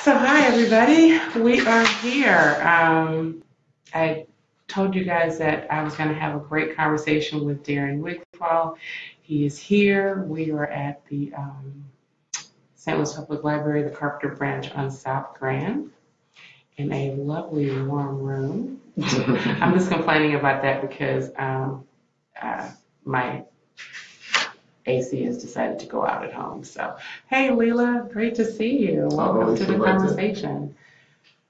So hi everybody, we are here. I told you guys that I was going to have a great conversation with Darian Wigfall. He is here. We are at the St. Louis Public Library, the Carpenter Branch on South Grand, in a lovely warm room. I'm just complaining about that because my AC has decided to go out at home. So, hey Leela, great to see you. Welcome to the conversation.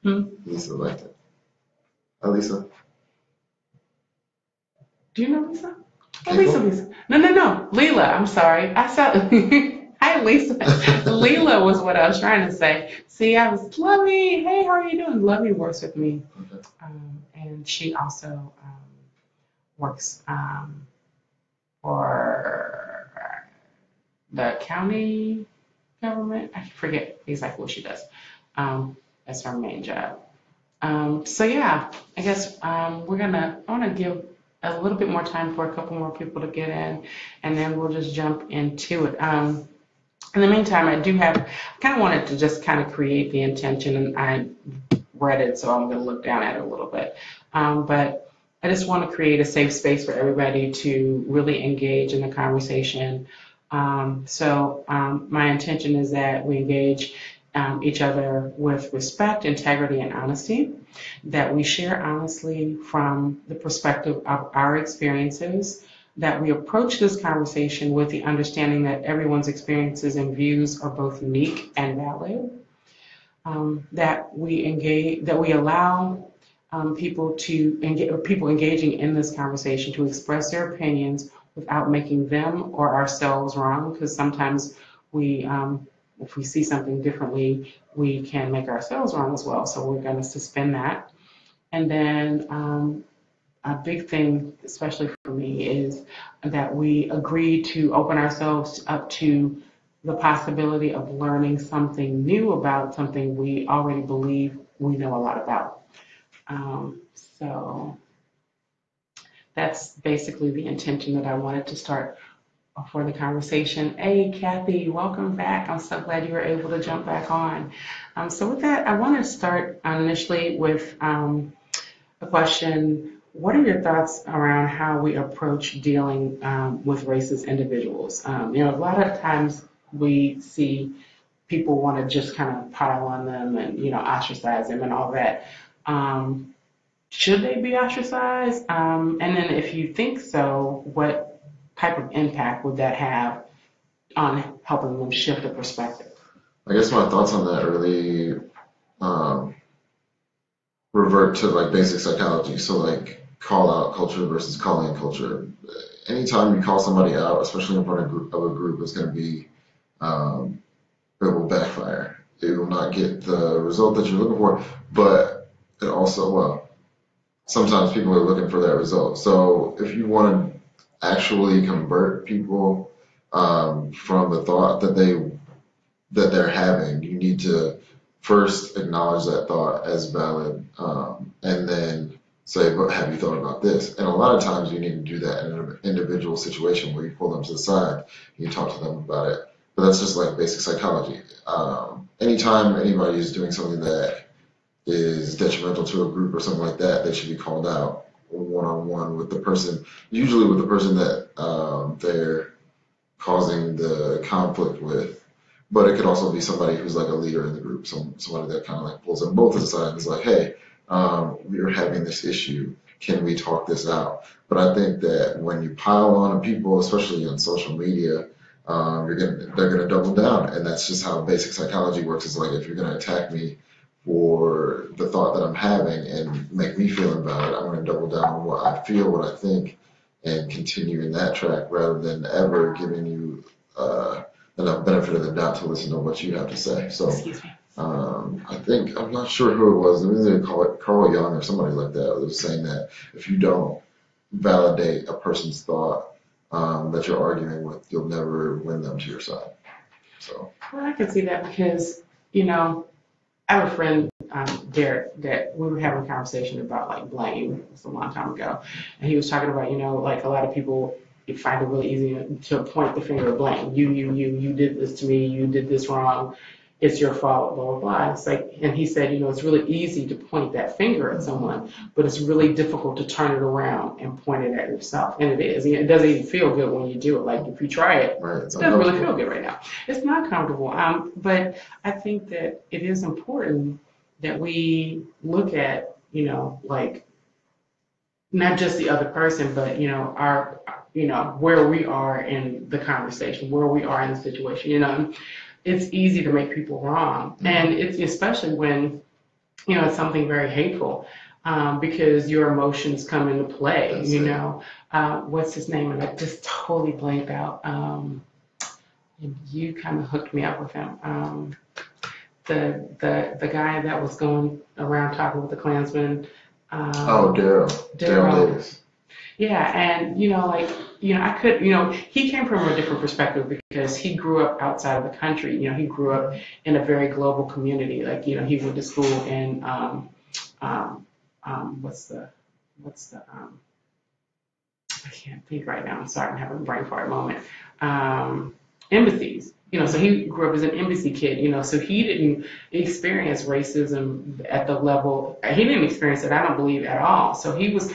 Lisa liked it. Hi, Lisa. Do you know Lisa? Oh, Lisa. No. Leela, I'm sorry. I saw. Hi, Lisa. Leela was what I was trying to say. See, I was Lovey. Hey, how are you doing? Lovey works with me. Okay. And she also works for the county government. I forget exactly what she does. That's her main job. So yeah, I guess I want to give a little bit more time for a couple more people to get in, and then we'll just jump into it. In the meantime, I kind of wanted to just kind of create the intention, and I read it, so I'm going to look down at it a little bit. But I just want to create a safe space for everybody to really engage in the conversation. So my intention is that we engage each other with respect, integrity, and honesty, that we share honestly from the perspective of our experiences, that we approach this conversation with the understanding that everyone's experiences and views are both unique and valid, that we allow people engaging in this conversation to express their opinions without making them or ourselves wrong, because sometimes if we see something differently, we can make ourselves wrong as well. So we're going to suspend that. And then a big thing, especially for me, is that we agree to open ourselves up to the possibility of learning something new about something we already believe we know a lot about. So that's basically the intention that I wanted to start for the conversation. Hey, Kathy, welcome back. I'm so glad you were able to jump back on. So with that, I want to start initially with a question. What are your thoughts around how we approach dealing with racist individuals? A lot of times we see people want to just kind of pile on them and, ostracize them and all that. Should they be ostracized? And then if you think so, what type of impact would that have on helping them shift the perspective? I guess my thoughts on that really revert to like basic psychology. So like call out culture versus calling culture. Anytime you call somebody out, especially in front of a group, it's going to be it will backfire. It will not get the result that you're looking for, but it also sometimes people are looking for that result. So if you want to actually convert people from the thought that they're having, you need to first acknowledge that thought as valid, and then say, but have you thought about this? And a lot of times you need to do that in an individual situation where you pull them to the side and you talk to them about it. But that's just like basic psychology. Anytime anybody is doing something that is detrimental to a group or something like that, they should be called out one-on-one with the person, usually with the person that they're causing the conflict with. But it could also be somebody who's like a leader in the group, somebody that kind of like pulls them both to the side and is like, hey, we're having this issue. Can we talk this out? But I think that when you pile on people, especially on social media, they're gonna double down, and that's just how basic psychology works. It's like if you're gonna attack me for the thought that I'm having and make me feel invalid, I'm going to double down on what I feel, what I think, and continue in that track rather than ever giving you enough benefit of the doubt to listen to what you have to say. So I think, I'm not sure who it was, they call it Carl Jung or somebody like that, was saying that if you don't validate a person's thought that you're arguing with, you'll never win them to your side. So well, I can see that because, I have a friend, Derek, that we were having a conversation about like blame. It was a long time ago. And he was talking about, like a lot of people find it really easy to point the finger of blame. You did this to me, you did this wrong. it's your fault, blah, blah, blah. It's like, and he said, it's really easy to point that finger at someone, but it's really difficult to turn it around and point it at yourself. And it is. It doesn't even feel good when you do it. Like if you try it, Right. it doesn't really feel good right now. It's not comfortable. But I think that it is important that we look at, like not just the other person, but, our, where we are in the conversation, where we are in the situation, it's easy to make people wrong. And it's especially when, it's something very hateful, because your emotions come into play, what's his name? And I just totally blanked out. And you kind of hooked me up with him. The guy that was going around talking with the Klansmen. Daryl Davis. Yeah, and I could, he came from a different perspective because he grew up outside of the country. He grew up in a very global community. Like, he went to school in what's the I can't think right now. I'm sorry, I'm having a brain fart moment. Embassies. So he grew up as an embassy kid, so he didn't experience racism at the level, he didn't experience it, I don't believe, at all. So he was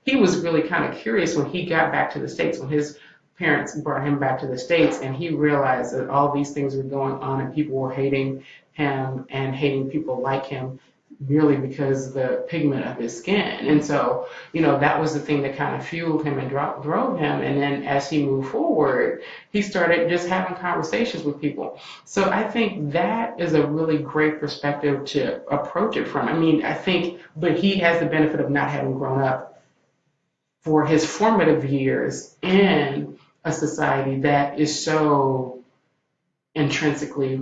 he was really kind of curious when he got back to the States, when his parents brought him back to the States, and he realized that all these things were going on and people were hating him and hating people like him merely because of the pigment of his skin. And so, that was the thing that kind of fueled him and drove him. And then as he moved forward, he started just having conversations with people. So I think that is a really great perspective to approach it from. But he has the benefit of not having grown up for his formative years in a society that is so intrinsically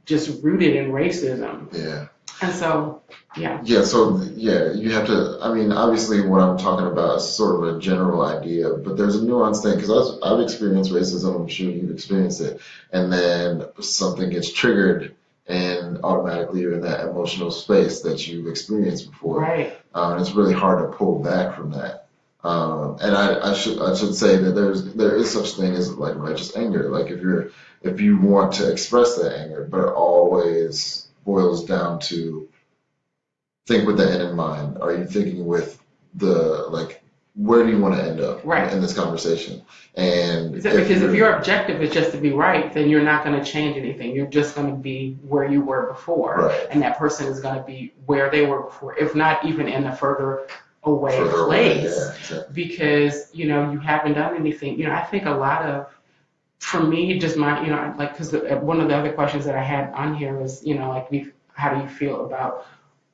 just rooted in racism. Yeah. And so, yeah. Yeah, so, you have to, obviously what I'm talking about is sort of a general idea, but there's a nuanced thing, because I've experienced racism, I'm sure you've experienced it, and then something gets triggered, and automatically you're in that emotional space that you've experienced before. Right. And it's really hard to pull back from that. And I should say that there is such thing as like righteous anger. Like if you want to express that anger, but it always boils down to think with the end in mind. Are you thinking with where do you want to end up in this conversation? And because if your objective is just to be right, then you're not going to change anything. You're just going to be where you were before, and that person is going to be where they were before, if not even in a further away place, because you haven't done anything. I think a lot of, for me, just my, because one of the other questions that I had on here was, how do you feel about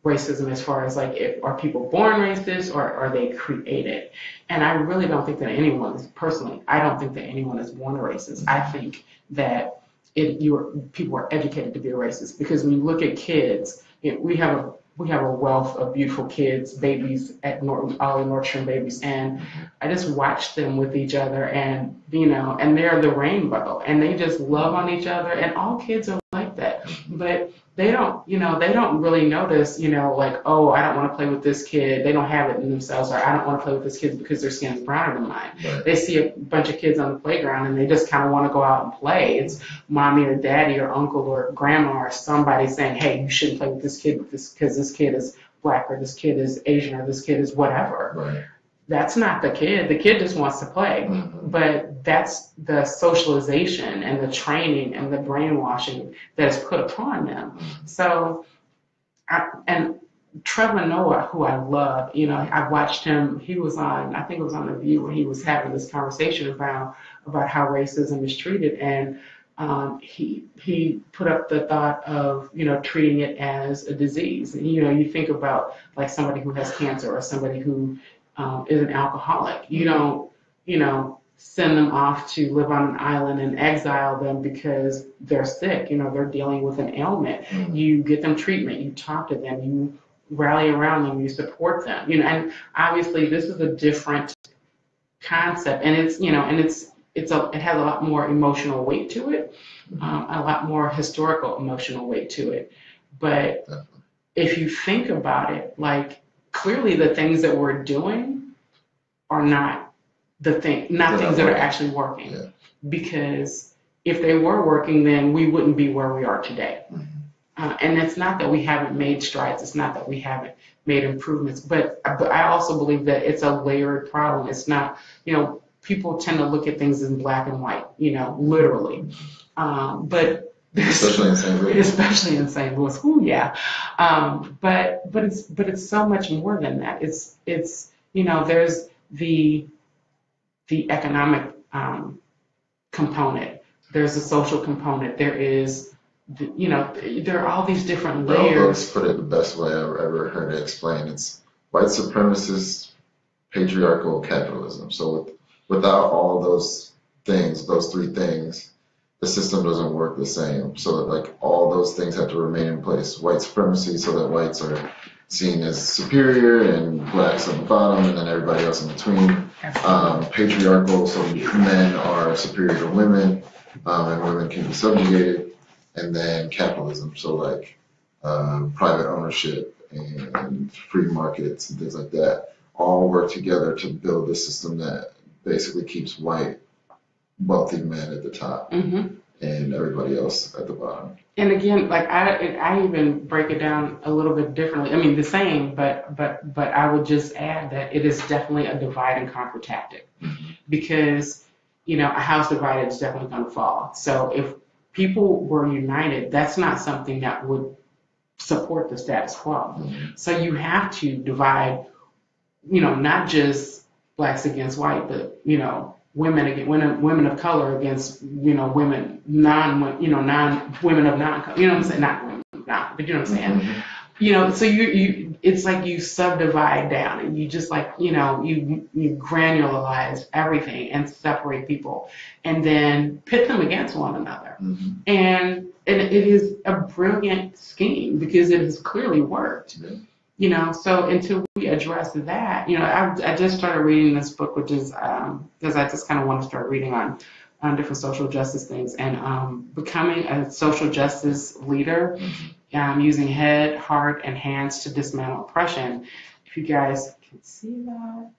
racism as far as are people born racist or are they created? And I really don't think that I don't think that anyone is born a racist. I think that people are educated to be a racist, because when you look at kids, we have a wealth of beautiful kids, babies at all the Nordstrom babies, and I just watch them with each other, and and they're the rainbow, and they just love on each other, and all kids are like that, but they don't really notice, oh, I don't want to play with this kid. They don't have it in themselves, or I don't want to play with this kid because their skin's browner than mine. Right. They see a bunch of kids on the playground and they just kind of want to go out and play. It's mommy or daddy or uncle or grandma or somebody saying, hey, you shouldn't play with this kid because this kid is black, or this kid is Asian, or this kid is whatever. Right. That's not the kid. The kid just wants to play. But that's the socialization and the training and the brainwashing that is put upon them. So, and Trevor Noah, who I love, I watched him. He was on, I think it was on The View, where he was having this conversation about how racism is treated. And he put up the thought of, treating it as a disease. And, you think about like somebody who has cancer or somebody who is an alcoholic. You don't, send them off to live on an island and exile them because they're sick. They're dealing with an ailment. You get them treatment. You talk to them. You rally around them. You support them. And obviously this is a different concept, and it has a lot more emotional weight to it, a lot more historical emotional weight to it. But if you think about it, clearly the things that we're doing are not things that are actually working, because if they were working, then we wouldn't be where we are today. And it's not that we haven't made strides. It's not that we haven't made improvements. But I also believe that it's a layered problem. It's not, people tend to look at things in black and white, literally. But especially in St. Louis. Especially in St. Louis. Ooh, yeah. But it's so much more than that. It's there's the economic component. There's a social component. There is, there are all these different layers. Let's put it the best way I've ever heard it explained. It's white supremacist, patriarchal capitalism. So without all those things, those three things, the system doesn't work the same. So that like all those things have to remain in place. White supremacy, so that whites are seen as superior and blacks on the bottom, and then everybody else in between. Patriarchal, so men are superior to women, and women can be subjugated. And then capitalism, so like private ownership and free markets and things like that, all work together to build a system that basically keeps white, wealthy men at the top and everybody else at the bottom. And again, like I even break it down a little bit differently. I mean, the same, but I would just add that it is definitely a divide and conquer tactic, because a house divided is definitely going to fall. So if people were united, that's not something that would support the status quo. So you have to divide, not just blacks against white, but women of color against women of non-color. You know what I'm saying? Not women of non, but you know what I'm saying. So you it's like you subdivide down, and you just like you granularize everything and separate people, and then pit them against one another. And it is a brilliant scheme because it has clearly worked. So until we address that, I just started reading this book, which is because I just kind of want to start reading on different social justice things, and becoming a social justice leader, using head, heart, and hands to dismantle oppression. If you guys can see that,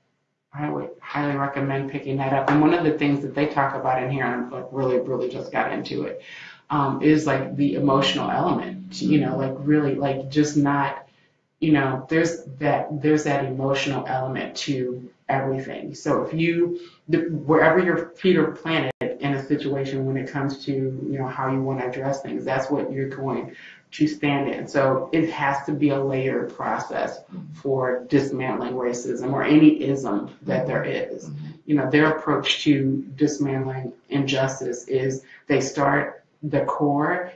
I would highly recommend picking that up. And one of the things that they talk about in here, and like really just got into it, is like the emotional element. Like really, like just not, there's that emotional element to everything. So if wherever your feet are planted in a situation when it comes to, how you want to address things, that's what you're going to stand in. So it has to be a layered process for dismantling racism or any ism that there is. Their approach to dismantling injustice is they start the core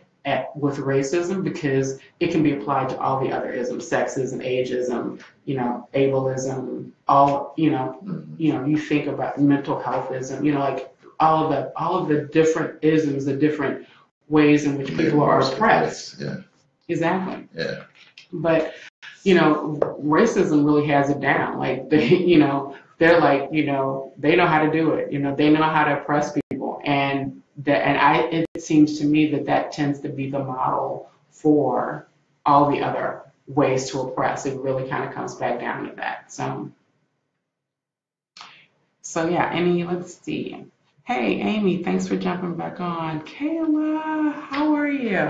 with racism, because it can be applied to all the other isms, sexism, ageism, ableism, all, you think about mental healthism, like all of the different isms, the different ways in which people are oppressed. Yeah. Exactly. Yeah. But, racism really has it down. Like, they're like, they know how to do it. They know how to oppress people. It seems to me that tends to be the model for all the other ways to oppress. It really kind of comes back down to that. So yeah, let's see. Hey, Amy, thanks for jumping back on. Kayla, how are you?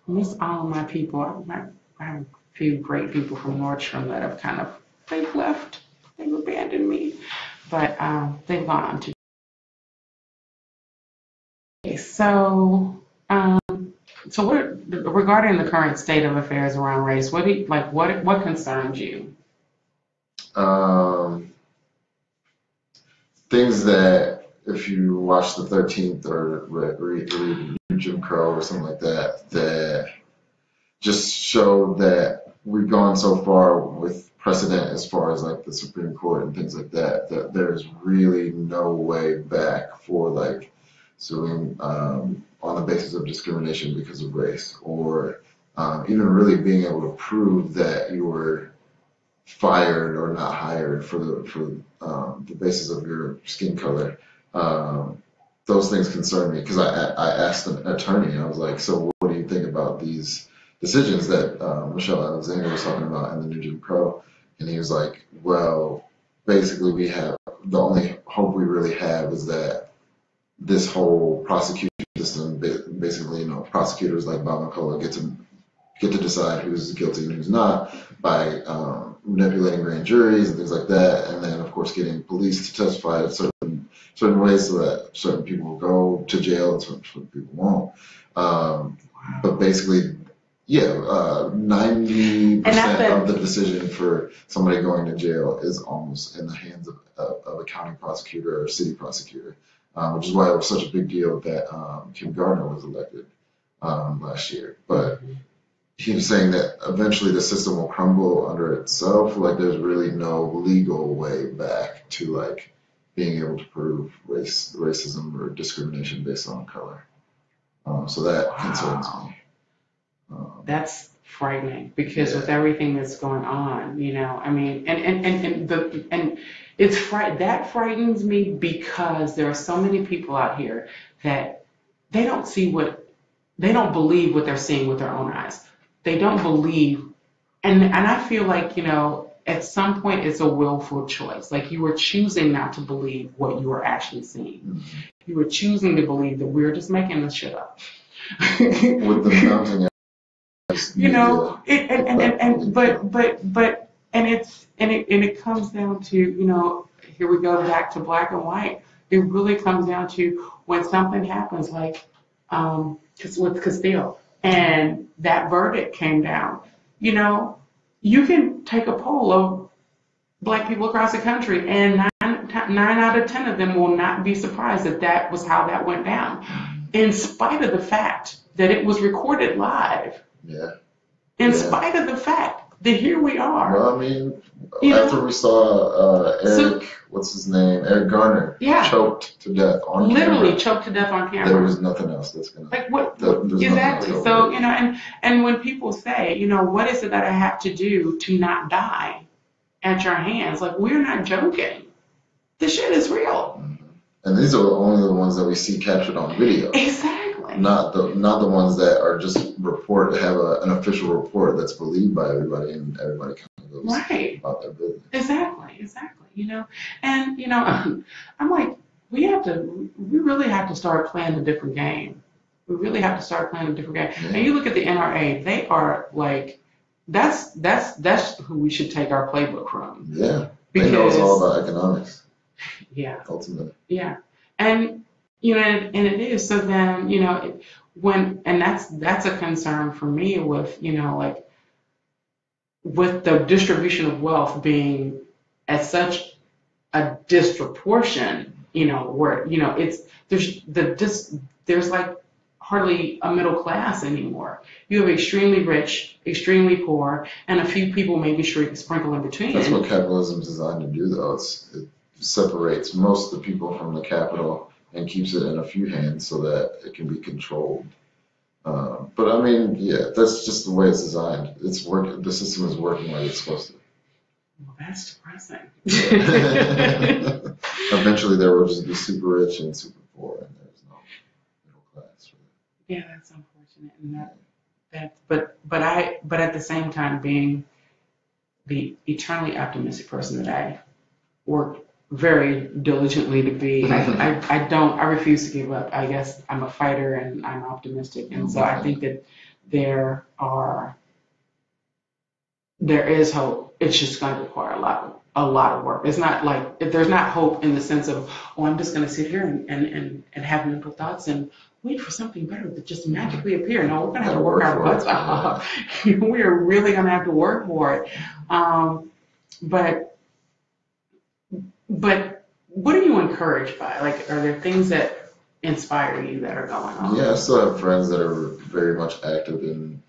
Miss all of my people. I have a few great people from Nordstrom that have they've left. They've abandoned me. But they've gone on to. So regarding the current state of affairs around race, what concerns you? Things that if you watch the 13th or read Jim Crow or something like that, that just show that we've gone so far with precedent as far as like the Supreme Court and things like that, that there's really no way back for like suing on the basis of discrimination because of race, or even really being able to prove that you were fired or not hired for the basis of your skin color. Those things concern me, because I asked an attorney, I was like, so what do you think about these decisions that Michelle Alexander was talking about in the new Jim Crow? And he was like, well, basically the only hope we really have is that this whole prosecution system, basically, prosecutors like Bob McCullough get to decide who's guilty and who's not by manipulating grand juries and things like that, and then of course getting police to testify in certain ways so that certain people will go to jail and certain people won't. But basically, yeah, 90% of the decision for somebody going to jail is almost in the hands of a county prosecutor or city prosecutor, which is why it was such a big deal that Kim Gardner was elected last year. But he was saying that eventually the system will crumble under itself. Like there's really no legal way back to like being able to prove racism or discrimination based on color. So that concerns me. That's frightening because with everything that's going on, I mean, and it's that frightens me because there are so many people out here that they don't believe what they're seeing with their own eyes. They don't believe, and I feel like, at some point it's a willful choice. Like you were choosing not to believe what you were actually seeing. Mm-hmm. You were choosing to believe that we're just making this shit up. With the mounting, it comes down to, here we go back to black and white. It really comes down to when something happens like with Castile and that verdict came down. You can take a poll of black people across the country and 9 out of 10 of them will not be surprised that was how that went down, in spite of the fact that it was recorded live. Yeah. In spite of the fact that here we are. Well, I mean, after we saw Eric Garner, choked to death on camera. Literally choked to death on camera. There was nothing else that's going to... Like what? Exactly. So, and when people say, what is it that I have to do to not die at your hands? Like, we're not joking. This shit is real. Mm-hmm. And these are only the ones that we see captured on video. Exactly. Not the ones that are just have an official report that's believed by everybody and everybody kind of goes about their business. Exactly. And I'm like, we really have to start playing a different game. We really have to start playing a different game. Yeah. And you look at the NRA, they are like, that's who we should take our playbook from. Yeah. Because they know it's all about economics. Yeah. Ultimately. Yeah. And and it is. So then, that's a concern for me with, like with the distribution of wealth being at such a disproportion, where, there's like hardly a middle class anymore. You have extremely rich, extremely poor, and a few people maybe sprinkle in between. That's what capitalism is designed to do, though. It separates most of the people from the capital and keeps it in a few hands so that it can be controlled. But I mean, yeah, that's just the way it's designed. It's working. The system is working like it's supposed to. Well, that's depressing. Eventually, there will just be super rich and super poor, and there's no middle class. Yeah, that's unfortunate, and but at the same time, being the eternally optimistic person that I work very diligently to be, I refuse to give up. I guess I'm a fighter and I'm optimistic, and so I think that there is hope. It's just going to require a lot of work. It's not like there's not hope in the sense of, I'm just going to sit here and have mental thoughts and wait for something better to just magically appear. No, we're going to have to work our butts off. We are really going to have to work for it. But what are you encouraged by? Like, are there things that inspire you that are going on? Yeah, I still have friends that are very much active in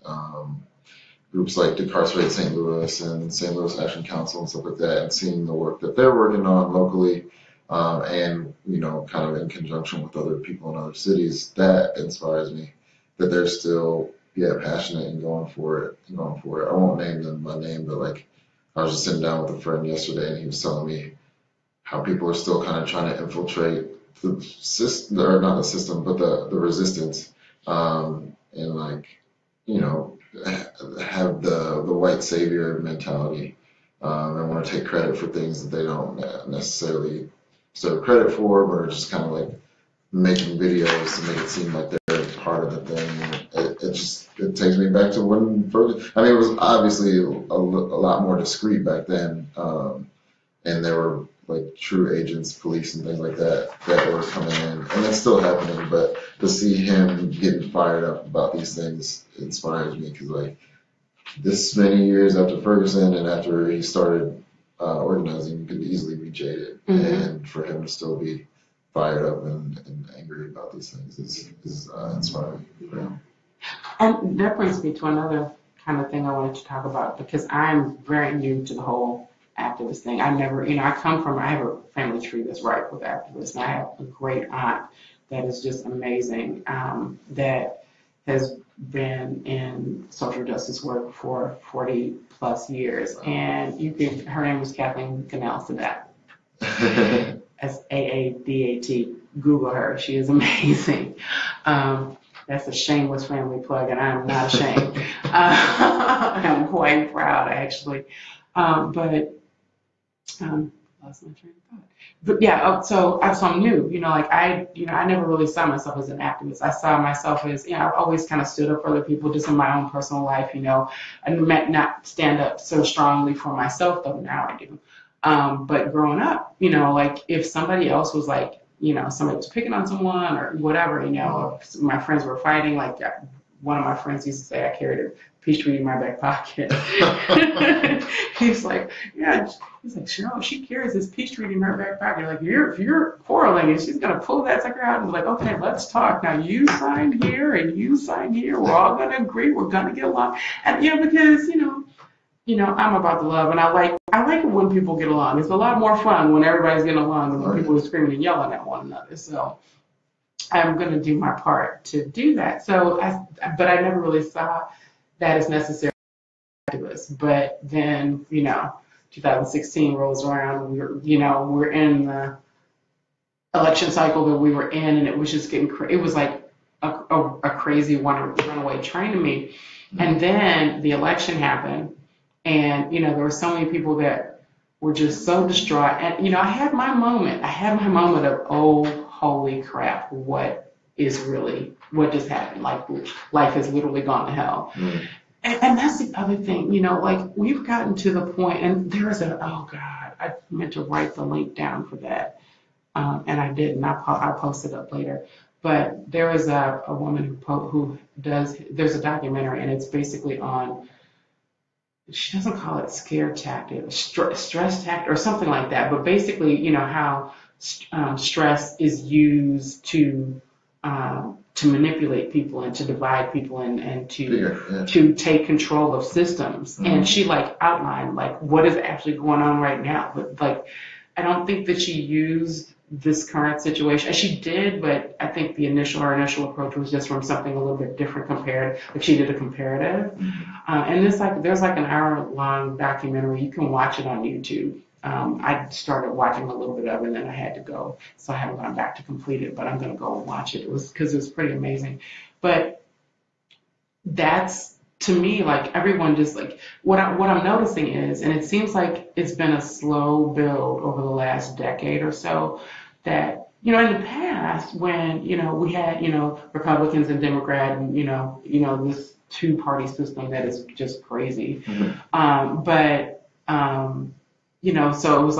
groups like Decarcerated St. Louis and St. Louis Action Council and stuff like that, and seeing the work that they're working on locally, and kind of in conjunction with other people in other cities, that inspires me. That they're still passionate and going for it. I won't name them by name, but like I was just sitting down with a friend yesterday, and he was telling me how people are still kind of trying to infiltrate the system, or not the system, but the resistance, and like, have the white savior mentality, and want to take credit for things that they don't necessarily deserve credit for, but are just kind of like making videos to make it seem like they're part of the thing. And it takes me back to when first. I mean, it was obviously a lot more discreet back then, and there were like true agents, police, and things like that that were coming in, and that's still happening. But to see him getting fired up about these things inspires me because like this many years after Ferguson and after he started organizing, you could easily be jaded, and for him to still be fired up and angry about these things is inspiring for him. And that brings me to another kind of thing I wanted to talk about because I'm very new to the whole activist thing. I never, I have a family tree that's ripe with activists, and I have a great aunt that is just amazing, that has been in social justice work for 40 plus years. And her name was Kathleen Canal Sadat. SAADAT. Google her. She is amazing. That's a shameless family plug, and I'm not ashamed. I'm quite proud, actually. Lost my train of thought. But yeah, so I'm new. I never really saw myself as an activist. I saw myself as, I've always kind of stood up for other people just in my own personal life. I might not stand up so strongly for myself, though now I do. But growing up, if somebody else was like, somebody was picking on someone or whatever, my friends were fighting, like one of my friends used to say I carried a peach tree in my back pocket. He's like, Cheryl, she carries this peach tree in her back pocket. Like, if you're quarreling and she's going to pull that sucker out and be like, okay, let's talk. Now you sign here and you sign here. We're all going to agree. We're going to get along. And, because, I'm about the love, and I like it when people get along. It's a lot more fun when everybody's getting along than when people are screaming and yelling at one another. So I'm going to do my part to do that. But I never really saw that as necessary activists. But then, 2016 rolls around, we're in the election cycle that we were in, and it was just it was like a crazy runaway train to me. And then the election happened. And, there were so many people that were just so distraught. And, I had my moment. Of, oh, holy crap, what just happened? Like, life has literally gone to hell. Mm. And that's the other thing, we've gotten to the point, and there is oh God, I meant to write the link down for that. And I didn't. I'll post it up later. But there is a woman there's a documentary, and it's basically on, she doesn't call it scare tactic, stress tactic, or something like that. But basically, how stress is used to manipulate people and to divide people and to take control of systems. Mm-hmm. And she outlined what is actually going on right now. But I don't think that she used this current situation. She did, but I think her initial approach was just from something a little bit different compared. She did a comparative. Mm-hmm. And there's an hour-long documentary. You can watch it on YouTube. I started watching a little bit of it, and then I had to go, so I haven't gone back to complete it. But I'm going to go and watch it. It was pretty amazing. But that's, to me, everyone just what I'm noticing is, and it seems like it's been a slow build over the last decade or so, that in the past when we had Republicans and Democrats and this two-party system that is just crazy. Mm-hmm. So it was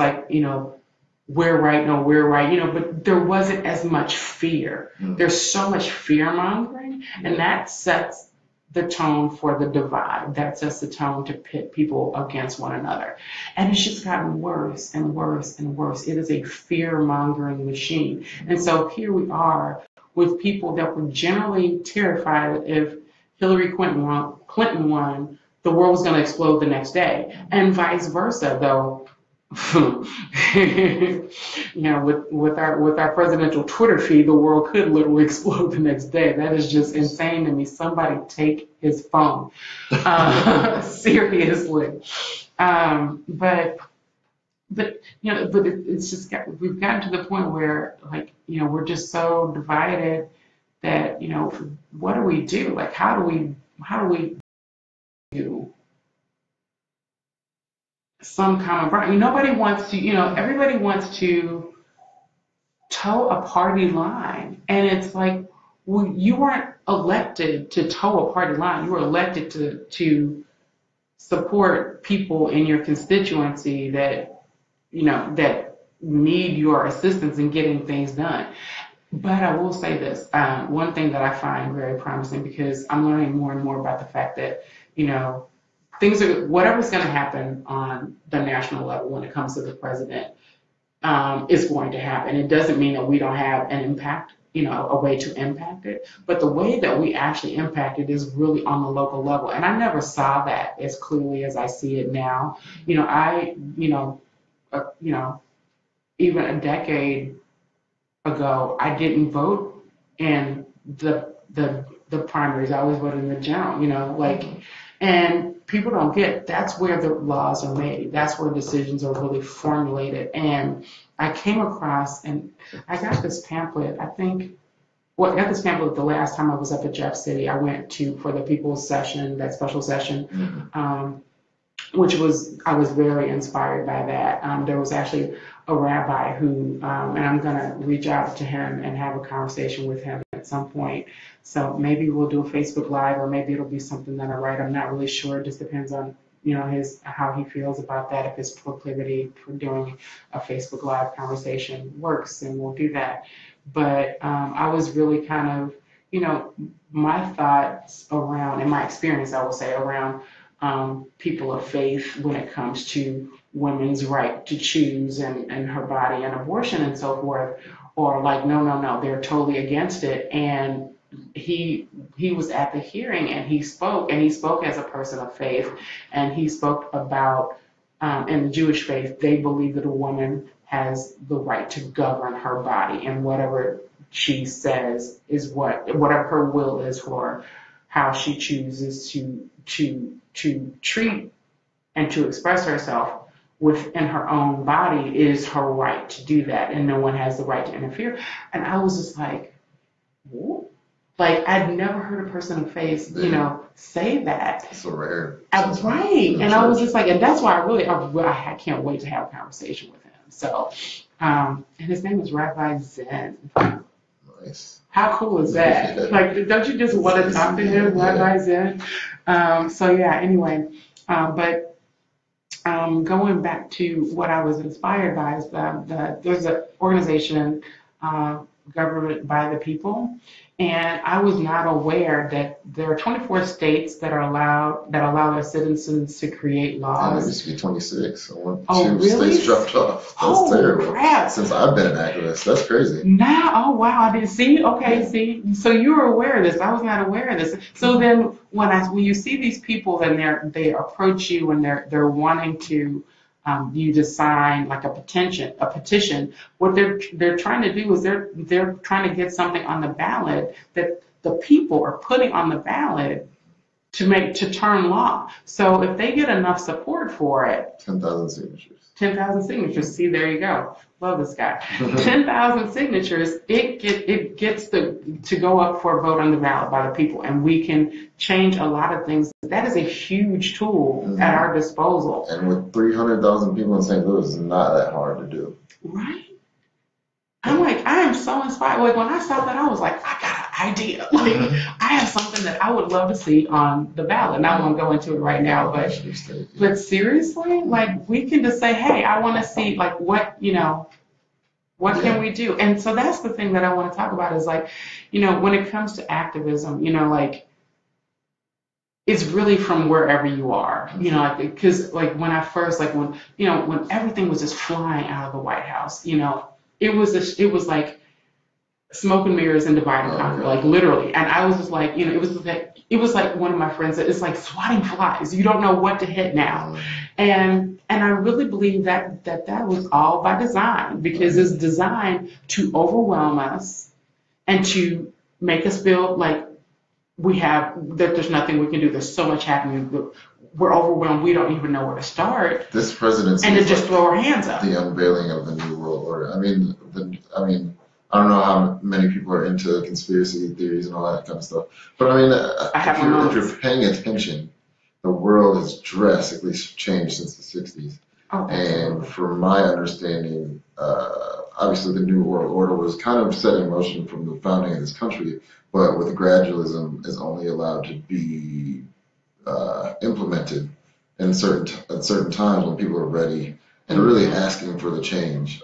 we're right, no, we're right, but there wasn't as much fear. Mm-hmm. There's so much fear-mongering, and that sets the tone for the divide. That sets the tone to pit people against one another. And it's just gotten worse and worse and worse. It is a fear-mongering machine. And so here we are with people that were generally terrified that if Hillary Clinton won, the world was going to explode the next day. And vice versa, though. With our presidential Twitter feed, the world could literally explode the next day. That is just insane to me. Somebody take his phone. Seriously. But it's just we've gotten to the point where we're just so divided that what do we do? How do we do some common ground? Nobody wants to, everybody wants to toe a party line. And it's like, well, you weren't elected to toe a party line. You were elected to support people in your constituency that, that need your assistance in getting things done. But I will say this, one thing that I find very promising, because I'm learning more and more about the fact that, things are, whatever's going to happen on the national level when it comes to the president, is going to happen. It doesn't mean that we don't have an impact, a way to impact it, but the way that we actually impact it is really on the local level. And I never saw that as clearly as I see it now. Uh, you know, Even a decade ago, I didn't vote in the primaries. I always voted in the general, and people don't get that's where the laws are made. That's where decisions are really formulated. And I came across, and I got this pamphlet, I got this pamphlet the last time I was up at Jeff City. I went to, for the people's session, that special session, I was very inspired by that. There was actually a rabbi who, and I'm going to reach out to him and have a conversation with him at some point. So maybe we'll do a Facebook Live, or maybe it'll be something that I write. I'm not really sure. It just depends on, how he feels about that. If his proclivity for doing a Facebook Live conversation works, then we'll do that. But I was really kind of, my thoughts around, and my experience, I will say, around people of faith when it comes to women's right to choose and her body and abortion and so forth, or like, no, they're totally against it. And he was at the hearing, and he spoke as a person of faith, and he spoke about, in the Jewish faith, they believe that a woman has the right to govern her body, and whatever she says is whatever her will is for how she chooses to treat and to express herself within her own body is her right to do that, and no one has the right to interfere. And I was just like, what? Like, I'd never heard a person of faith, say that. It's so rare. Right. And I was just like, and that's why I can't wait to have a conversation with him. So, and his name is Rabbi Zen. Nice. How cool is that? Like, don't you just want to talk to him, Rabbi Zen? Anyway, but going back to what I was inspired by is there's an organization, Government by the People, and I was not aware that there are 24 states that allow their citizens to create laws. There used to be 26. Two really? States dropped off. That's terrible. Crap. Since I've been an activist, that's crazy. Oh wow, I didn't see. Okay, see, so you were aware of this. I was not aware of this. So then, when you see these people, then they approach you and they're wanting to. You to sign like a petition. What they're trying to do is they're trying to get something on the ballot that the people are putting on the ballot to turn law. So if they get enough support for it, 10,000 signatures. 10,000 signatures. See, there you go. Love this guy. 10,000 signatures. It gets to go up for a vote on the ballot by the people, and we can change a lot of things. That is a huge tool at our disposal. And with 300,000 people in St. Louis, it's not that hard to do. Right. I'm like, I am so inspired. Like, when I saw that, I was like, I got an idea. Like, I have something that I would love to see on the ballot. And I won't go into it right now, but seriously, like, we can just say, hey, I want to see, like, what can we do? And so that's the thing that I want to talk about is, like, when it comes to activism, like, it's really from wherever you are, because like when I first, like when everything was just flying out of the White House, it was like smoke and mirrors and divide and conquer, like literally. And I was just like, it was like one of my friends said, it's like swatting flies. You don't know what to hit now. And I really believe that was all by design, because it's designed to overwhelm us and to make us feel like that there's nothing we can do. There's so much happening. We're overwhelmed. We don't even know where to start. This presidency, and to just throw our hands up. The unveiling of the New World Order. I mean, I don't know how many people are into conspiracy theories and all that kind of stuff, but I mean, if you're paying attention, the world has drastically changed since the 60s. Oh, and from my understanding, obviously the New World Order was kind of set in motion from the founding of this country, but with gradualism is only allowed to be implemented in at certain times when people are ready and really asking for the change.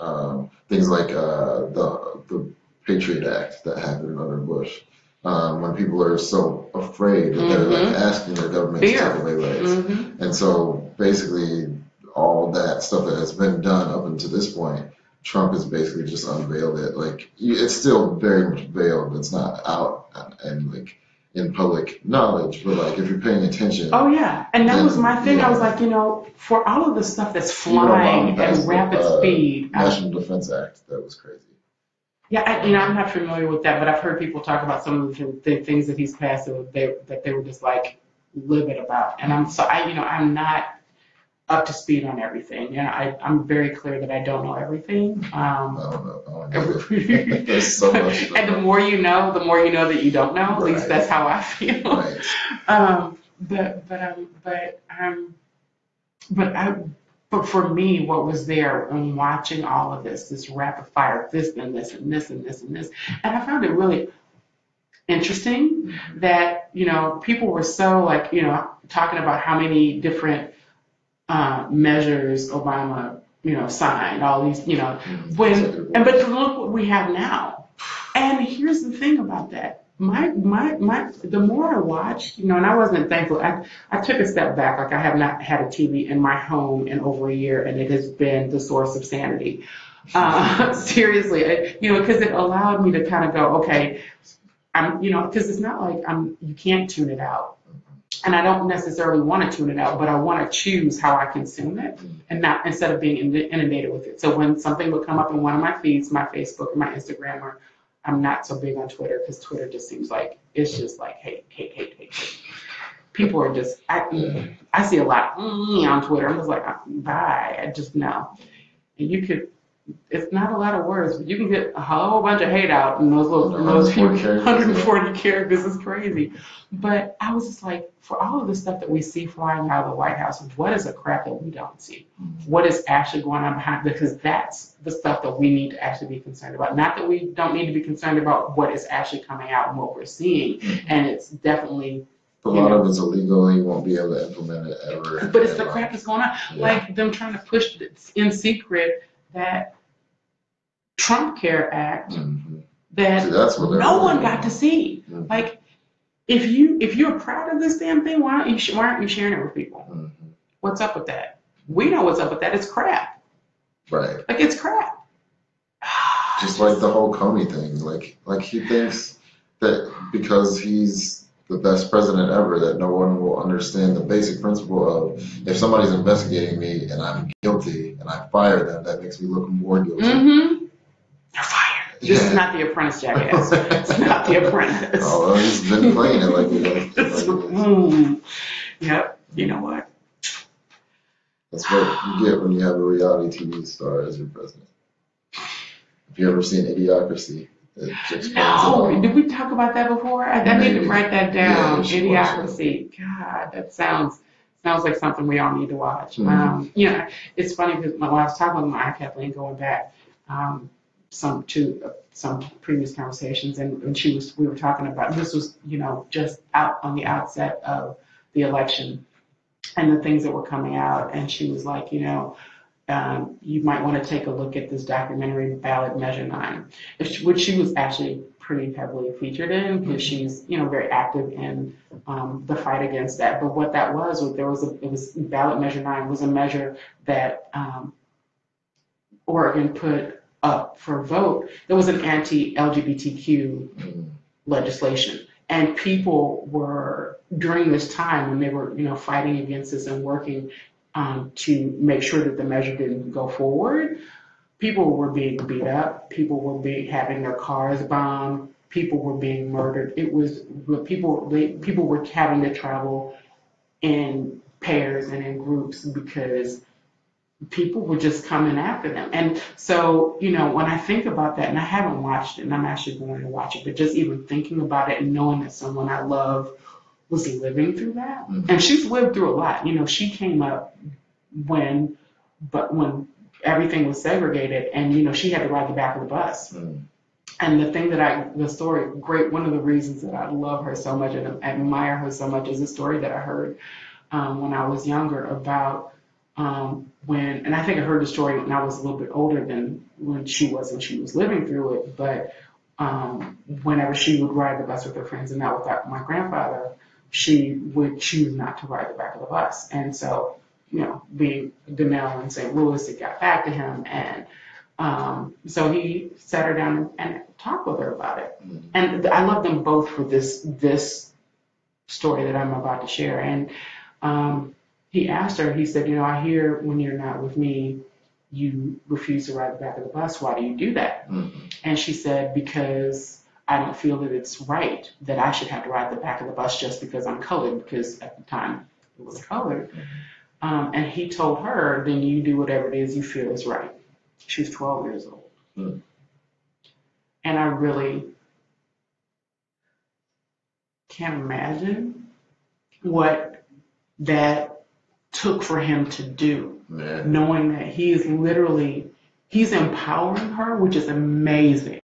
Things like the Patriot Act that happened under Bush. When people are so afraid that they're like asking their government to take away rights. And so basically all that stuff that has been done up until this point, Trump has basically just unveiled it. Like it's still very much veiled. It's not out and like in public knowledge, but like if you're paying attention. Oh yeah, and that was my thing. I was like, for all of the stuff that's flying at rapid speed. National Defense Act, that was crazy. Yeah, I'm not familiar with that, but I've heard people talk about some of the things that he's passed that they were just like livid about, and I'm not up to speed on everything. I'm very clear that I don't know everything. I don't know. There's so much. And the more you know that you don't know. At least that's how I feel. Right. But for me, what was there in watching all of this rapid fire, this and this and this and this and this, and I found it really interesting that people were so like talking about how many different measures Obama signed, all these but look what we have now. And here's the thing about that. The more I watched, and I wasn't thankful. I took a step back. Like I have not had a TV in my home in over a year, and it has been the source of sanity. Seriously, because it allowed me to kind of go, okay, because it's not like you can't tune it out. And I don't necessarily want to tune it out, but I want to choose how I consume it, and not instead of being inundated with it. So when something would come up in one of my feeds, my Facebook or my Instagram, or I'm not so big on Twitter because Twitter just seems like it's just like hate. People are just I see a lot on Twitter. I'm just like bye. I just no. And it's not a lot of words, but you can get a whole bunch of hate out in those 140 characters. It's crazy. But I was just like, for all of the stuff that we see flying out of the White House, what is the crap that we don't see? What is actually going on behind? Because that's the stuff that we need to actually be concerned about. Not that we don't need to be concerned about what is actually coming out and what we're seeing. And it's definitely. A lot of it's illegal. You won't be able to implement it ever. But it's the crap that's going on. Yeah. Like them trying to push in secret that Trump Care Act that no one got to see. Like, if you're proud of this damn thing, why aren't you sharing it with people? What's up with that? We know what's up with that. It's crap. Right. Like it's crap. Just like the whole Comey thing. Like he thinks that because he's the best president ever, that no one will understand the basic principle of if somebody's investigating me and I'm guilty and I fire them, that makes me look more guilty. You're fired. This is not The Apprentice, jackass. It's not The Apprentice. Oh, well, he's been playing it like it. Yep. You know what? That's what you get when you have a reality TV star as your president. Have you ever seen Idiocracy? No. Did we talk about that before? I need to write that down. Yeah, Idiocracy. God, that sounds like something we all need to watch. It's funny because when I was talking with my Kathleen going back some previous conversations, and we were talking about this was just out on the outset of the election and the things that were coming out, and she was like, you might want to take a look at this documentary Ballot Measure 9, which she was actually pretty heavily featured in because she's very active in the fight against that. But what that was Ballot Measure 9 was a measure that Oregon put up for a vote. There was an anti-LGBTQ legislation, and people were during this time when they were fighting against this and working to make sure that the measure didn't go forward. People were being beat up. People were having their cars bombed. People were being murdered. It was people were having to travel in pairs and in groups because people were just coming after them. And so, when I think about that, and I haven't watched it, and I'm actually going to watch it, but just even thinking about it and knowing that someone I love was living through that, and she's lived through a lot. She came up when everything was segregated, and she had to ride the back of the bus. And the thing that one of the reasons that I love her so much and admire her so much is a story that I heard when I was younger about and I think I heard the story when I was a little bit older than when she was living through it, but whenever she would ride the bus with her friends and not with my grandfather, she would choose not to ride the back of the bus. And so, being Danelle in St. Louis, it got back to him, and so he sat her down and talked with her about it. And I love them both for this story that I'm about to share. And he asked her, he said, I hear when you're not with me, you refuse to ride the back of the bus. Why do you do that? And she said, because I don't feel that it's right that I should have to ride the back of the bus just because I'm colored, because at the time it was colored. And he told her, then you do whatever it is you feel is right. She was 12 years old. And I really can't imagine what that took for him to do, knowing that he's empowering her, which is amazing.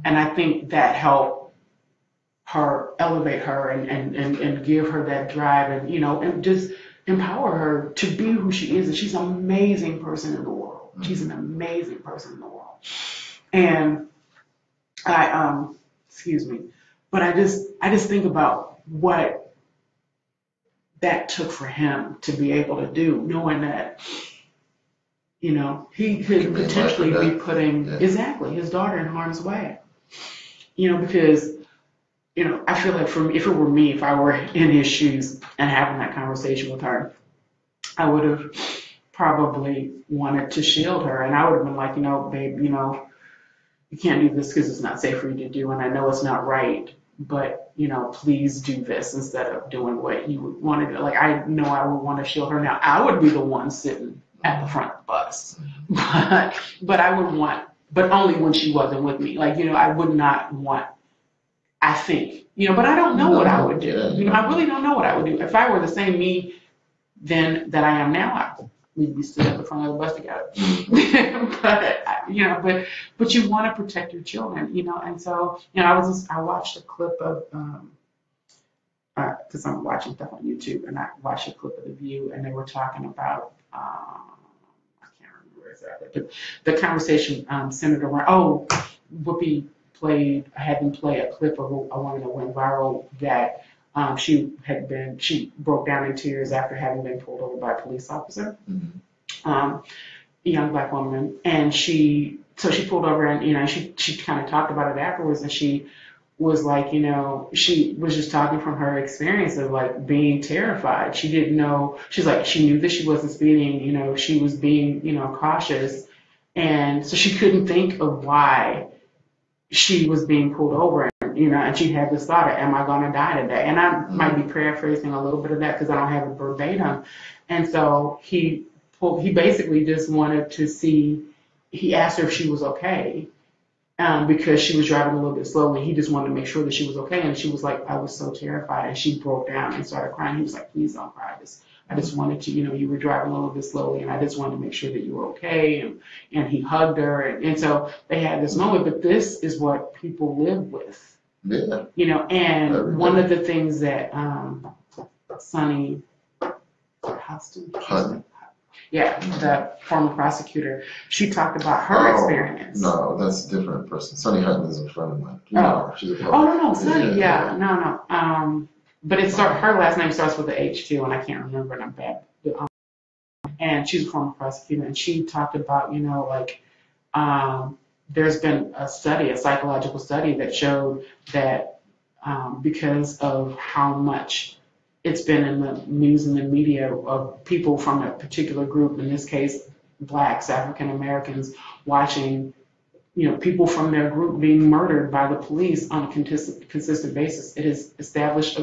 And I think that helped her elevate her and give her that drive and, and just empower her to be who she is. And she's an amazing person in the world. She's an amazing person in the world. And but I just think about what that took for him to be able to do, knowing that, he could potentially be putting exactly his daughter in harm's way. Because, I feel like if it were me, if I were in his shoes and having that conversation with her, I would have probably wanted to shield her. And I would have been like, babe, you can't do this because it's not safe for you to do. And I know it's not right, but, please do this instead of doing what you would want to do. Like, I know I would want to shield her. Now, I would be the one sitting at the front of the bus, but I would want, but only when she wasn't with me. Like, I would not want, I think, but I don't know what I would do. I really don't know what I would do. If I were the same me then that I am now, we'd be sitting at the front of the bus together. But you want to protect your children, and so, I watched a clip of, because I'm watching stuff on YouTube, and I watched a clip of The View, and they were talking about, I can't remember exactly, but the conversation centered around, Whoopi had them play a clip of a woman that went viral that she broke down in tears after having been pulled over by a police officer, a young black woman, and she pulled over and she kind of talked about it afterwards, and she was like, she was just talking from her experience of like being terrified. She didn't know, she's like, she knew that she wasn't speeding, she was being, cautious, and so she couldn't think of why she was being pulled over, and she had this thought of, am I going to die today? And I might be paraphrasing a little bit of that because I don't have it verbatim. And so he basically just wanted to see, he asked her if she was okay, because she was driving a little bit slowly. He just wanted to make sure that she was okay. And she was like, I was so terrified. And she broke down and started crying. He was like, please don't cry. I just wanted to, you were driving a little bit slowly, and I just wanted to make sure that you were okay. And he hugged her. And so they had this moment. But this is what people live with. Yeah. And one of the things that Sonny Hutton, the former prosecutor, she talked about her experience. No, that's a different person. Sonny Hutton is a friend of mine. She's a no, Sonny, no. But her last name starts with the H too, and I can't remember, and I'm bad. And she's a former prosecutor, and she talked about, there's been a psychological study that showed that because of how much it's been in the news and the media of people from a particular group, in this case, blacks, African Americans, watching, people from their group being murdered by the police on a consistent basis. It has established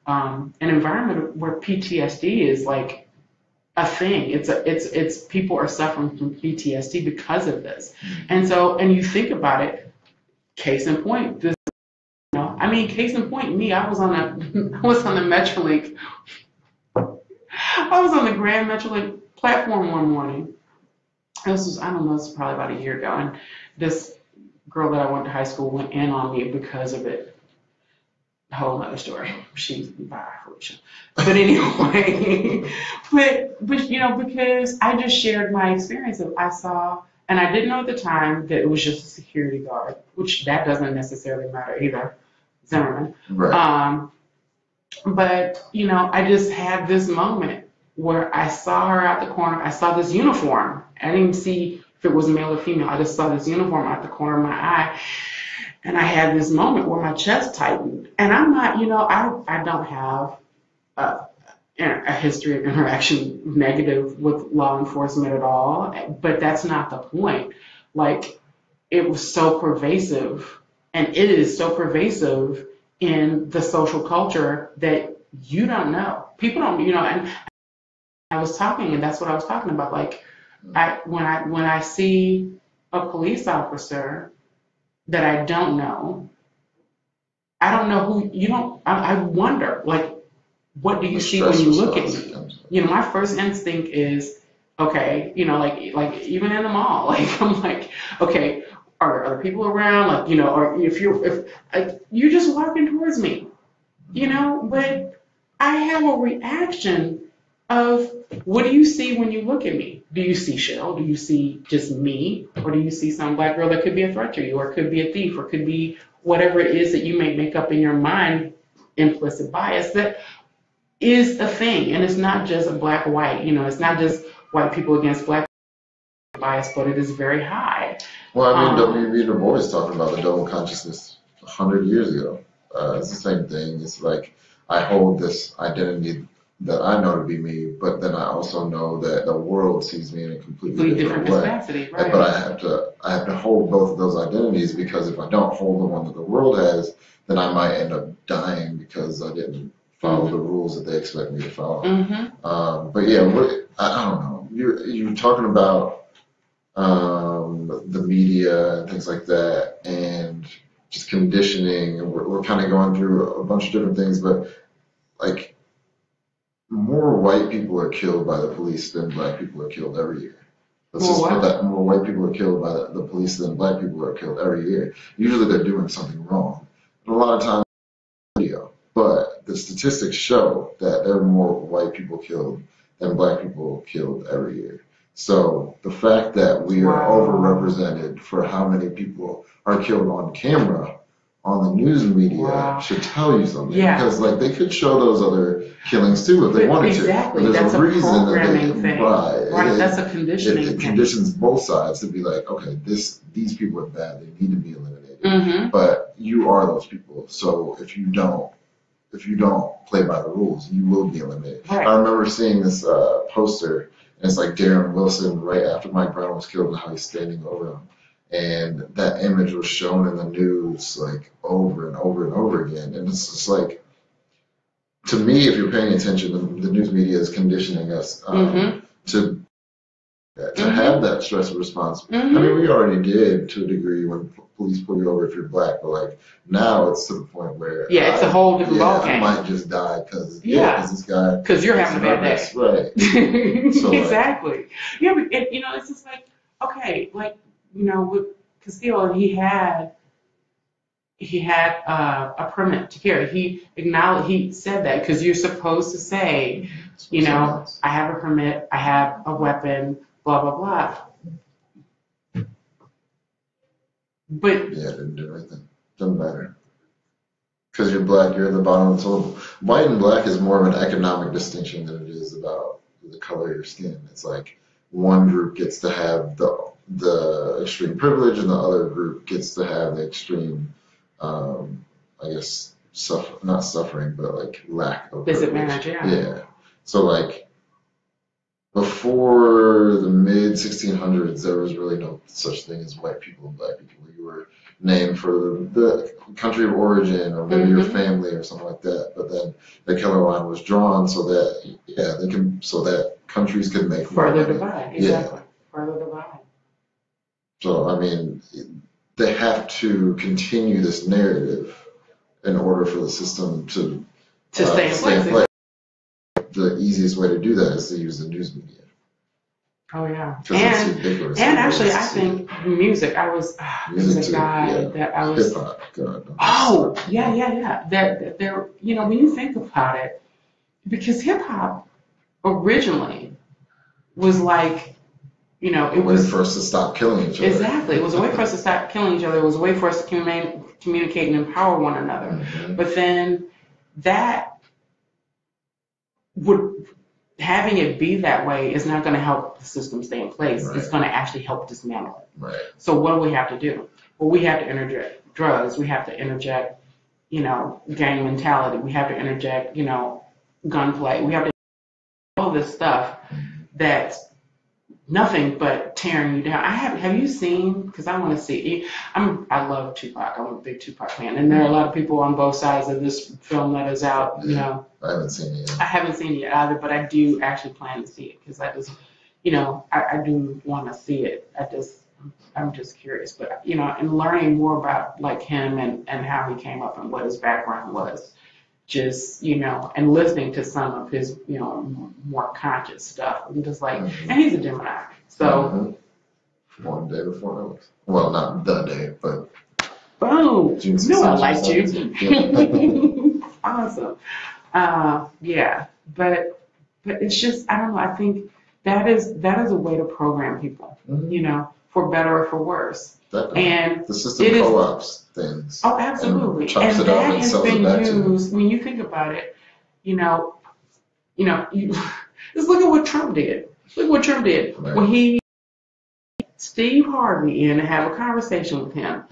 an environment where PTSD is like a thing. It's people are suffering from PTSD because of this. And so, and you think about it, case in point, case in point, me, I was on the Metrolink. I was on the Grand Metrolink platform one morning, this was, I don't know, this was probably about a year ago, and this girl that I went to high school went in on me because of it. A whole other story. She's biracial. But anyway, but you know, because I just shared my experience of I saw, and I didn't know at the time that it was just a security guard, which that doesn't necessarily matter either, Zimmerman. Right. But you know, I just had this moment where I saw her out the corner. I saw this uniform. I didn't even see if it was male or female. I just saw this uniform out the corner of my eye. And I had this moment where my chest tightened. And I'm not, you know, I don't have a history of interaction negative with law enforcement at all. But that's not the point. Like, it was so pervasive, and it is so pervasive in the social culture that you don't know. People don't, you know, and I was talking, and that's what I was talking about. Like, when I see a police officer that I don't know who, you don't, I wonder, like, what do you see when you look at me? You know, my first instinct is, okay, you know, like even in the mall, like, I'm like, okay, are there other people around? Like, you know, or if you're just walking towards me, you know, but I have a reaction of, what do you see when you look at me? Do you see Cheryl? Do you see just me? Or do you see some black girl that could be a threat to you, or could be a thief, or could be whatever it is that you may make up in your mind, implicit bias that is a thing. And it's not just a black or white, you know, it's not just white people against black bias, but it is very high. Well, I mean, W.B. Du Bois talking about the double consciousness 100 years ago. It's the same thing. It's like, I hold this identity that I know to be me, but then I also know that the world sees me in a completely different way. Capacity, right. But I have to hold both of those identities, because if I don't hold the one that the world has, then I might end up dying because I didn't follow the rules that they expect me to follow. But yeah, I don't know. You're talking about the media and things like that, and just conditioning, and we're kind of going through a bunch of different things, but like, more white people are killed by the police than black people are killed every year. Let's just put that. More white people are killed by the police than black people are killed every year. Usually they're doing something wrong. And a lot of times, but the statistics show that there are more white people killed than black people killed every year. So the fact that we are overrepresented for how many people are killed on camera, on the news media, should tell you something. Because like, they could show those other killings too if they wanted to. But there's a reason that they, right, that's a conditioning thing. It conditions both sides to be like, okay, these people are bad, they need to be eliminated. But you are those people. So if you don't play by the rules, you will be eliminated. Right. I remember seeing this poster, and it's like Darian Wilson right after Mike Brown was killed, and how he's standing over him. And that image was shown in the news like over and over and over again. And it's just like, to me, if you're paying attention, the news media is conditioning us to have that stress response. I mean, we already did to a degree when police pull you over if you're black, but like, now it's to the point where it's a whole different ballgame. I might just die because this guy, because you're having a bad day, right? So exactly. Yeah, but you know, it's just like, okay, like, you know, with Castillo, he had a permit to carry. He said that, because you're supposed to say, you know, I have a permit, I have a weapon, blah blah blah. But yeah, it didn't do anything. Doesn't matter. Because you're black, you're at the bottom of the total. White and black is more of an economic distinction than it is about the color of your skin. It's like, one group gets to have the extreme privilege, and the other group gets to have the extreme, I guess, not suffering, but like lack of disadvantage. Yeah. So like, before the mid 1600s, there was really no such thing as white people and black people. You were named for the country of origin, or maybe your family or something like that. But then the color line was drawn so that countries could make further divide. Exactly. Further divide. So I mean, they have to continue this narrative in order for the system to stay in place. The easiest way to do that is to use the news media. Oh yeah. Because it's ubiquitous. And actually, I think music. I was music the too, guy yeah. that I was. Hip hop. God. Oh yeah. There. You know, when you think about it, because hip hop originally was like, you know, it was for us to stop killing each other. Exactly. It was a way for us to stop killing each other. It was a way for us to communicate and empower one another. Mm-hmm. But then that would having it be that way is not going to help the system stay in place. Right. It's going to actually help dismantle it. Right. So what do we have to do? Well, we have to interject drugs. We have to interject, you know, gang mentality. We have to interject, you know, gunplay. We have to all this stuff that's nothing but tearing you down. Have you seen, because I want to see, I love Tupac. I'm a big Tupac fan. And there are a lot of people on both sides of this film that is out, you know. I haven't seen it yet. I haven't seen it yet either, but I do actually plan to see it because I just, you know, I do want to see it. I'm just curious. But, you know, and learning more about like him and how he came up and what his background was. Just, you know, and listening to some of his, you know, more conscious stuff. I'm just like, and he's a Gemini. So. One day before I was. Well, not the day, but. Boom. June No, I liked 17th. you. Awesome. Yeah. But it's just, I don't know. I think that is a way to program people, you know, for better or for worse. Definitely. And the system co-ops things. Oh, absolutely. And that has been used, when you think about it, you know, you just look at what Trump did. Look at what Trump did. Right. When he Steve Harvey in to have a conversation with him.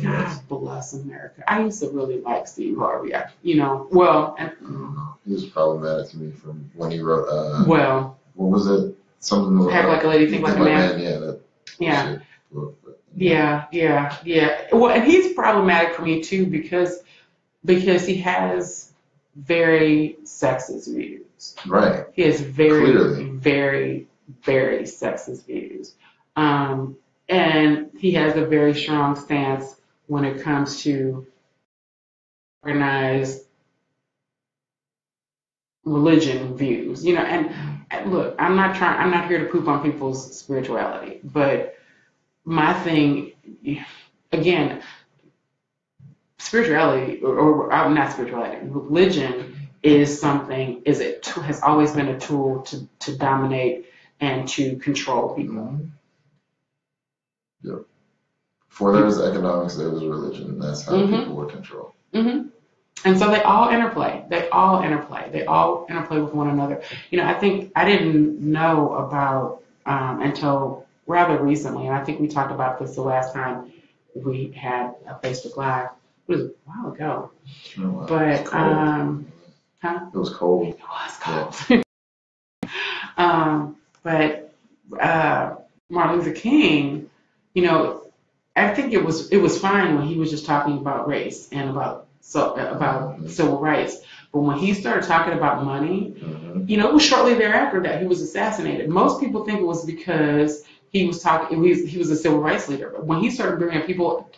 God bless America. I used to really like Steve Harvey. You know, well, I don't know. He was problematic to me from when he wrote. Well, what was it? Something. Act Like a Lady, Think Like a Man. Yeah. Yeah. Well, and he's problematic for me too because he has very sexist views. Right. He has very, Clearly. very, very sexist views. And he has a very strong stance when it comes to organized religion views. You know, and look, I'm not here to poop on people's spirituality, but my thing, again, spirituality, or not spirituality, religion is has always been a tool to dominate and to control people. Mm-hmm. Yep. Before there was economics, there was religion. That's how people were controlled. Mm-hmm. And so they all interplay. They all interplay with one another. You know, I think I didn't know about until rather recently, and I think we talked about this the last time we had a Facebook Live. It was a while ago. But it was cold. It was cold. Yeah. But Martin Luther King, you know, I think it was fine when he was just talking about race and about civil rights. But when he started talking about money, you know, it was shortly thereafter that he was assassinated. Most people think it was because he was a civil rights leader. But when he started bringing people,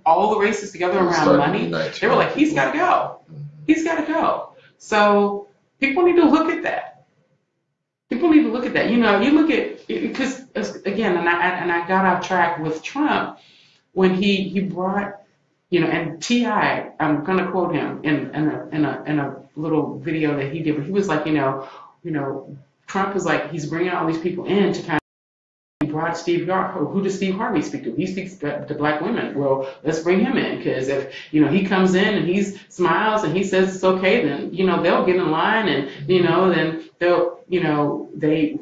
all the races together around money, they were like, he's got to go. He's got to go. So people need to look at that. You know, you look at, because again, and I got off track with Trump when he brought, you know, and T.I., I'm going to quote him in a little video that he did, but he was like, you know, Trump is like, he's bringing all these people in to kind of, he brought Steve Harvey. Who does Steve Harvey speak to? He speaks to black women. Well, let's bring him in, because if, you know, he comes in and he smiles and he says it's okay, then, you know, they'll get in line and, you know, then they'll, you know,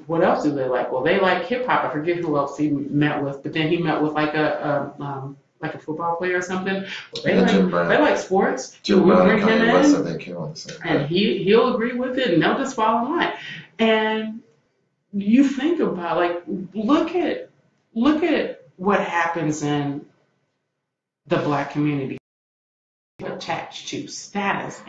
what else do they like? Well, they like hip hop. I forget who else he met with, but then he met with like a football player or something. Well, they like sports. Jim We Brown bring him in, West, I think, came on the same and he'll agree with it, and they'll just fall in line. And you think about, like, look at what happens in the black community, attached to status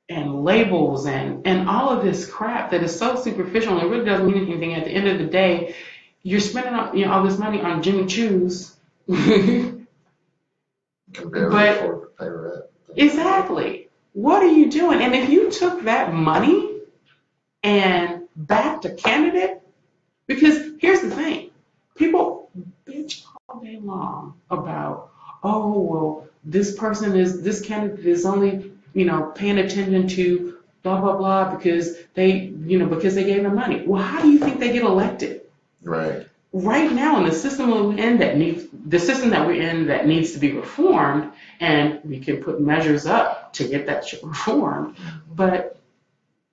and labels and all of this crap that is so superficial and it really doesn't mean anything. At the end of the day, you're spending all this money on Jimmy Choo's. Exactly. What are you doing? And if you took that money and backed a candidate Because here's the thing, people bitch all day long about, oh, well, this candidate is only, paying attention to blah, blah, blah because they gave them money. Well, how do you think they get elected? Right. Right now in the system that we're in that needs to be reformed, and we can put measures up to get that shit reformed, but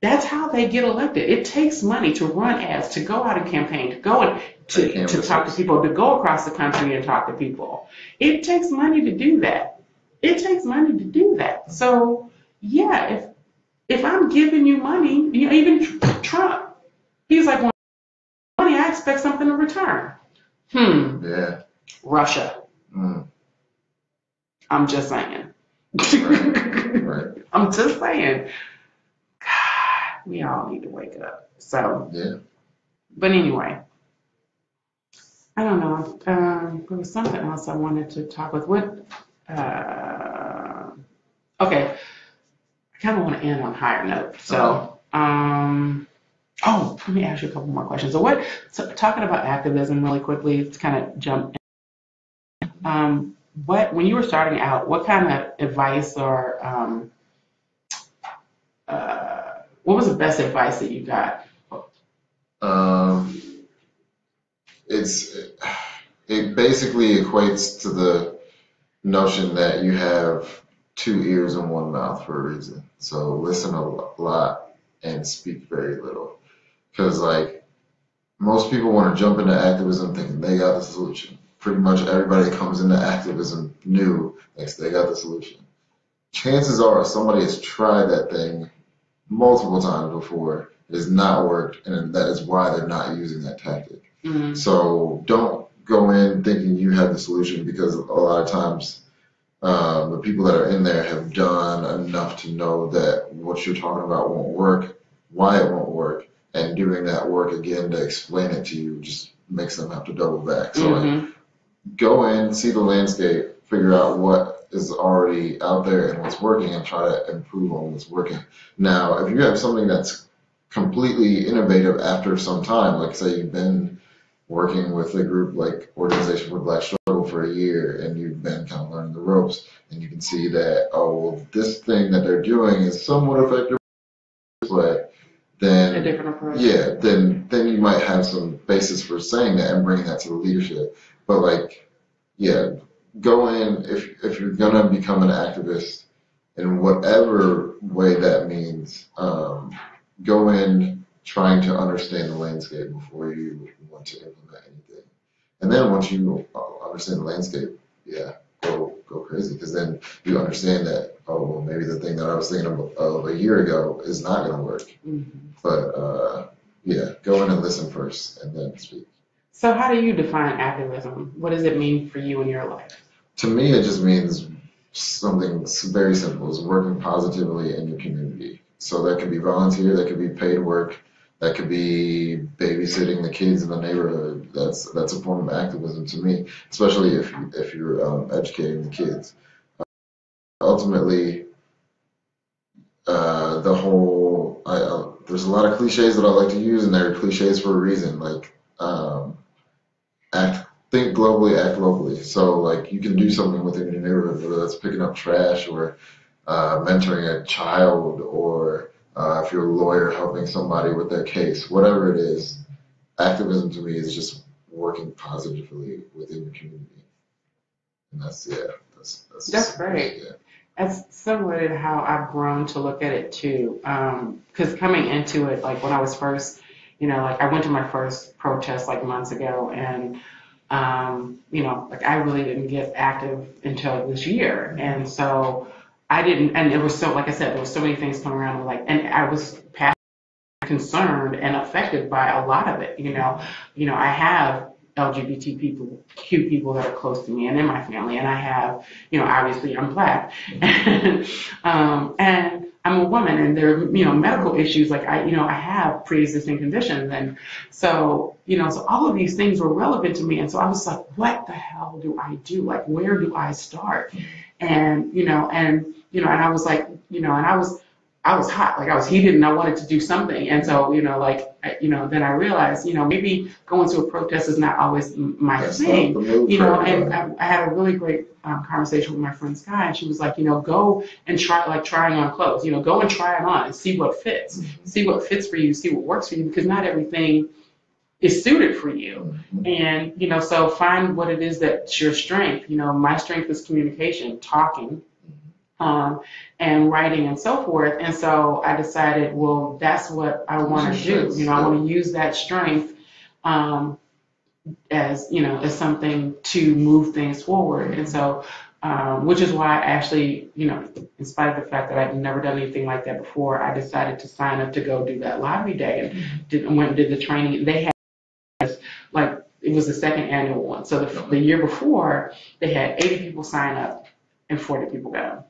that's how they get elected. It takes money to run ads, to go out and campaign, to go and to talk to people, to go across the country and talk to people. It takes money to do that. It takes money to do that. So yeah, if I'm giving you money, even Trump, he's like, well, money, I expect something in return. Yeah. Russia. I'm just saying. Right. I'm just saying. God, we all need to wake up. So yeah. But anyway, I don't know. There was something else I wanted to talk with. Okay, I kind of want to end on a higher note. So, let me ask you a couple more questions. So talking about activism really quickly, to kind of jump in. When you were starting out, what kind of advice or what was the best advice that you got? It basically equates to the notion that you have two ears and one mouth for a reason. So listen a lot and speak very little. Because like most people want to jump into activism thinking they got the solution. Pretty much everybody that comes into activism thinks they got the solution. Chances are somebody has tried that thing multiple times before. It has not worked, and that is why they're not using that tactic. Mm-hmm. So don't go in thinking you have the solution, because a lot of times the people that are in there have done enough to know that what you're talking about won't work, why it won't work, and doing that work again to explain it to you just makes them have to double back. So like, go in, see the landscape, figure out what is already out there and what's working, and try to improve on what's working. Now, if you have something that's completely innovative after some time, like say you've been working with a group like Organization for Black Struggle for a year, and you've been kind of learning the ropes, and you can see that, oh, well, this thing that they're doing is somewhat effective this way, then a different approach. Yeah, then you might have some basis for saying that and bringing that to the leadership. But like, yeah, go in if you're gonna become an activist in whatever way that means. Go in trying to understand the landscape before you want to implement anything. And then once you understand the landscape, yeah, go crazy, because then you understand that, oh, well, maybe the thing that I was thinking of a year ago is not going to work. But yeah, go in and listen first and then speak. So how do you define activism? What does it mean for you in your life? To me, it just means something very simple, is working positively in your community. So that could be volunteer, that could be paid work, that could be babysitting the kids in the neighborhood. That's a form of activism to me, especially if you're educating the kids. Ultimately, there's a lot of cliches that I like to use, and they're cliches for a reason. Like think globally, act locally. So like you can do something within your neighborhood, whether that's picking up trash or mentoring a child, or if you're a lawyer helping somebody with their case, whatever it is. Activism to me is just working positively within your community, and that's great. Yeah. That's similar to how I've grown to look at it too. Because coming into it, like when I was first, like I went to my first protest like months ago, and like I really didn't get active until this year, and so I didn't. And it was so, like I said, there was so many things coming around, and I was concerned and affected by a lot of it. I have LGBT people that are close to me and in my family, and I have, obviously I'm Black, and I'm a woman, and there are, medical issues, like I have pre-existing conditions, and so, so all of these things were relevant to me, and so I was like, what the hell do I do? Like, where do I start? And I was like, and I was I was hot, like I was heated and I wanted to do something. And so, then I realized, maybe going to a protest is not always my thing, and I had a really great conversation with my friend Sky, and she was like, go and try, like trying on clothes, go and try it on and see what fits, see what fits for you, see what works for you, because not everything is suited for you. And, so find what it is that's your strength. My strength is communication, talking, and writing and so forth. And so I decided, well, that's what I want to do. I want to use that strength as something to move things forward. And so, which is why I actually, in spite of the fact that I've never done anything like that before, I decided to sign up to go do that lobby day and went and did the training. They had it was the second annual one. So the year before, they had 80 people sign up and 40 people go.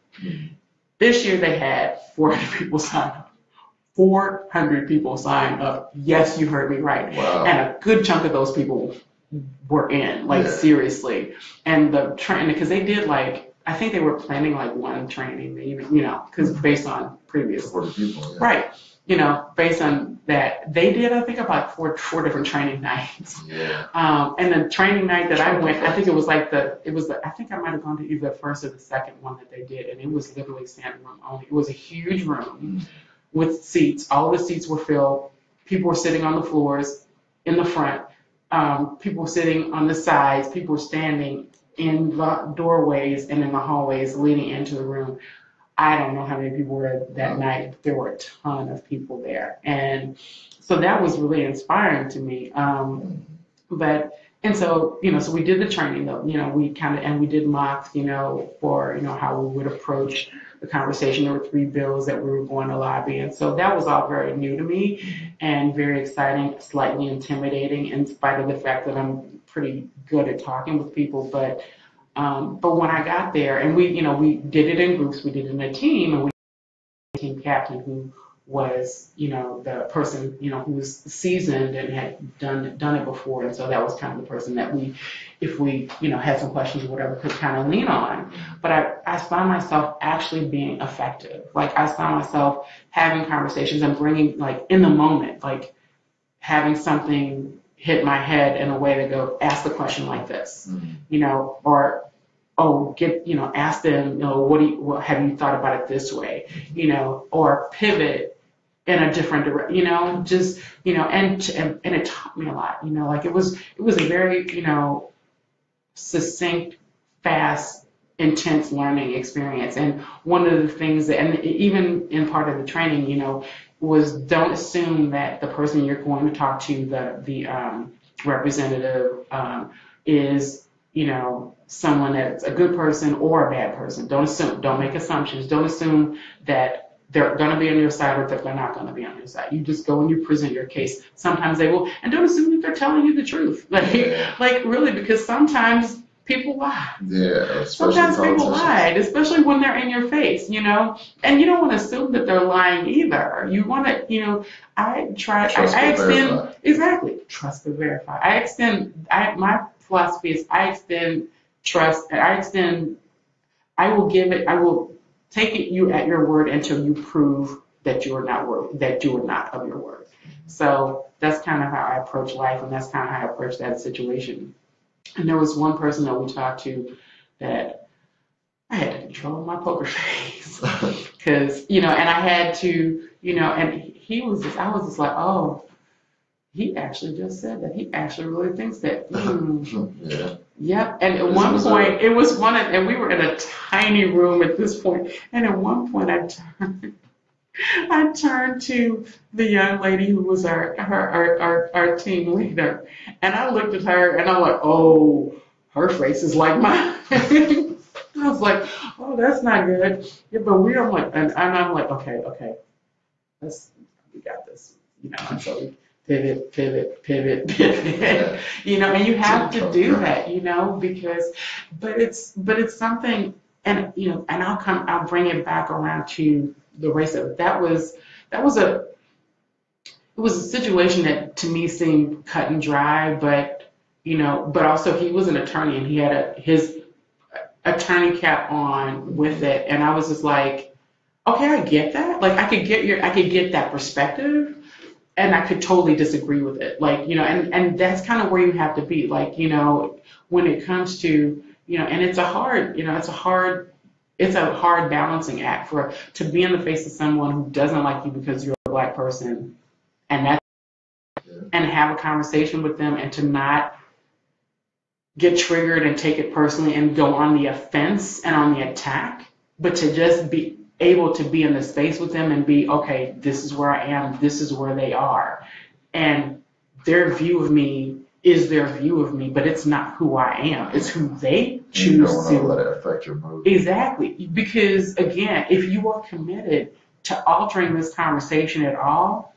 This year they had 400 people sign up. 400 people sign up. Yes, you heard me right. Wow. And a good chunk of those people were in, seriously. And the training, because they did I think they were planning one training, because based on previous. 40 people, right. Based on that, they did, I think, about four different training nights. Yeah. And the training night that I went, I think it was I think I might have gone to either the first or the second one that they did, and it was literally standing room only. It was a huge room with seats. All the seats were filled. People were sitting on the floors in the front. People were sitting on the sides. People were standing in the doorways and in the hallways leading into the room. I don't know how many people were that night, but there were a ton of people there. And so that was really inspiring to me. So we did the training though, we did mocks, for, how we would approach the conversation. There were 3 bills that we were going to lobby. And so that was all very new to me and very exciting, slightly intimidating in spite of the fact that I'm pretty good at talking with people. But when I got there, and we did it in groups, we did it in a team, and we had a team captain who was, the person, who was seasoned and had done it before. And so that was kind of the person that if we, had some questions or whatever, could kind of lean on. But I found myself actually being effective. I found myself having conversations and bringing, in the moment, having something hit my head in a way to go, ask the question like this, or ask them, what have you thought about it this way, or pivot in a different direction, and it taught me a lot, it was a very, succinct, fast, intense learning experience. And one of the things that, and even in part of the training, was don't assume that the person you're going to talk to, the representative, is, someone that's a good person or a bad person. Don't assume. Don't make assumptions. Don't assume that they're going to be on your side or that they're not going to be on your side. You just go and you present your case. Sometimes they will, and don't assume that they're telling you the truth. Really, because sometimes people lie. Yeah. Sometimes people lie, especially when they're in your face, and you don't want to assume that they're lying either. You want to, I extend, exactly, trust but verify. My philosophy is I extend trust, and I will take you at your word until you prove that you are not of your word. So that's kind of how I approach life, and that's kind of how I approach that situation. And there was one person that we talked to that I had to control my poker face because, and I had to, and I was just like, oh, he actually just said that. He actually really thinks that. Yeah. Yep. And at one point, it was and we were in a tiny room at this point. And at one point, I turned to the young lady who was our team leader, and I looked at her, and I'm like, oh, her face is like mine. I was like, oh, that's not good. Yeah, but I'm like, and I'm like, okay, we got this, and so we pivot, and you have to do that, because, but it's something, and and I'll bring it back around to the race of it was a situation that to me seemed cut and dry, but also he was an attorney and he had his attorney cap on with it, and I was just like, okay, I get that. Like, I could get that perspective, and I could totally disagree with it. Like, and that's kind of where you have to be. Like, when it comes to, and it's a hard, it's a hard balancing act to be in the face of someone who doesn't like you because you're a black person, and that, and have a conversation with them, and to not get triggered and take it personally and go on the offense and on the attack, but to just be able to be in the space with them and be, okay, this is where I am, this is where they are. And their view of me is their view of me, but it's not who I am. It's who they choose to. You don't want to let it affect your mood. Exactly. Because, again, if you are committed to altering this conversation at all,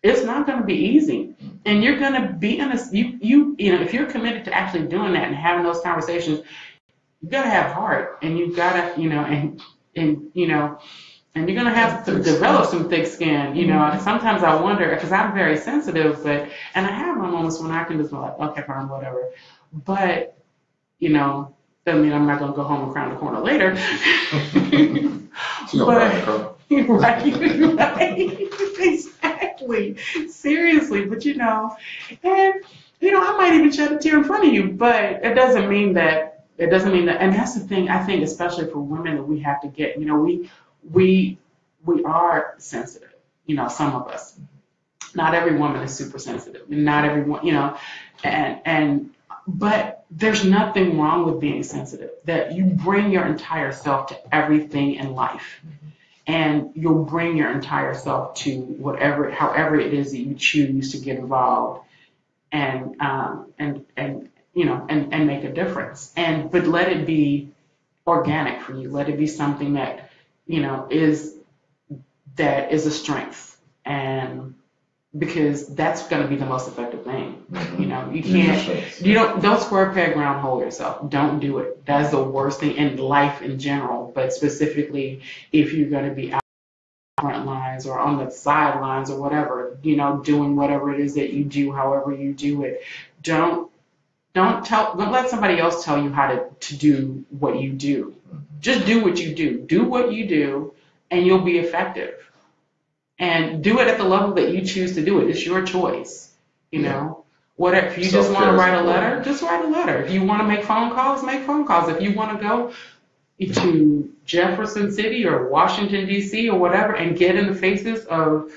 it's not going to be easy. And you're going to be in a, if you're committed to actually doing that and having those conversations, you got to have heart, and you've got to, and you're going to have to develop some thick skin. Sometimes I wonder, because I'm very sensitive, and I have my moments when I can just be like, okay, fine, whatever. But, doesn't mean I'm not going to go home and cry in the corner later. Right. Exactly. Seriously. But, and, I might even shed a tear in front of you, but it doesn't mean that, and that's the thing, I think, especially for women, that we have to get, we are sensitive, some of us. Not every woman is super sensitive, and not everyone, but there's nothing wrong with being sensitive. That you bring your entire self to everything in life, and you'll bring your entire self to however it is that you choose to get involved, and make a difference. But let it be organic for you. Let it be something that is a strength, and because that's going to be the most effective thing. You can't, don't square peg round hole yourself. Don't do it. That's the worst thing in life in general, but specifically if you're going to be out on the front lines or on the sidelines or whatever, doing whatever it is that you do, however you do it. Don't let somebody else tell you how to do what you do. Just do what you do. Do what you do, and you'll be effective. And do it at the level that you choose to do it. It's your choice. Whatever. If you just want to write a letter, just write a letter. If you want to make phone calls, make phone calls. If you want to go to Jefferson City or Washington, D.C. or whatever and get in the faces of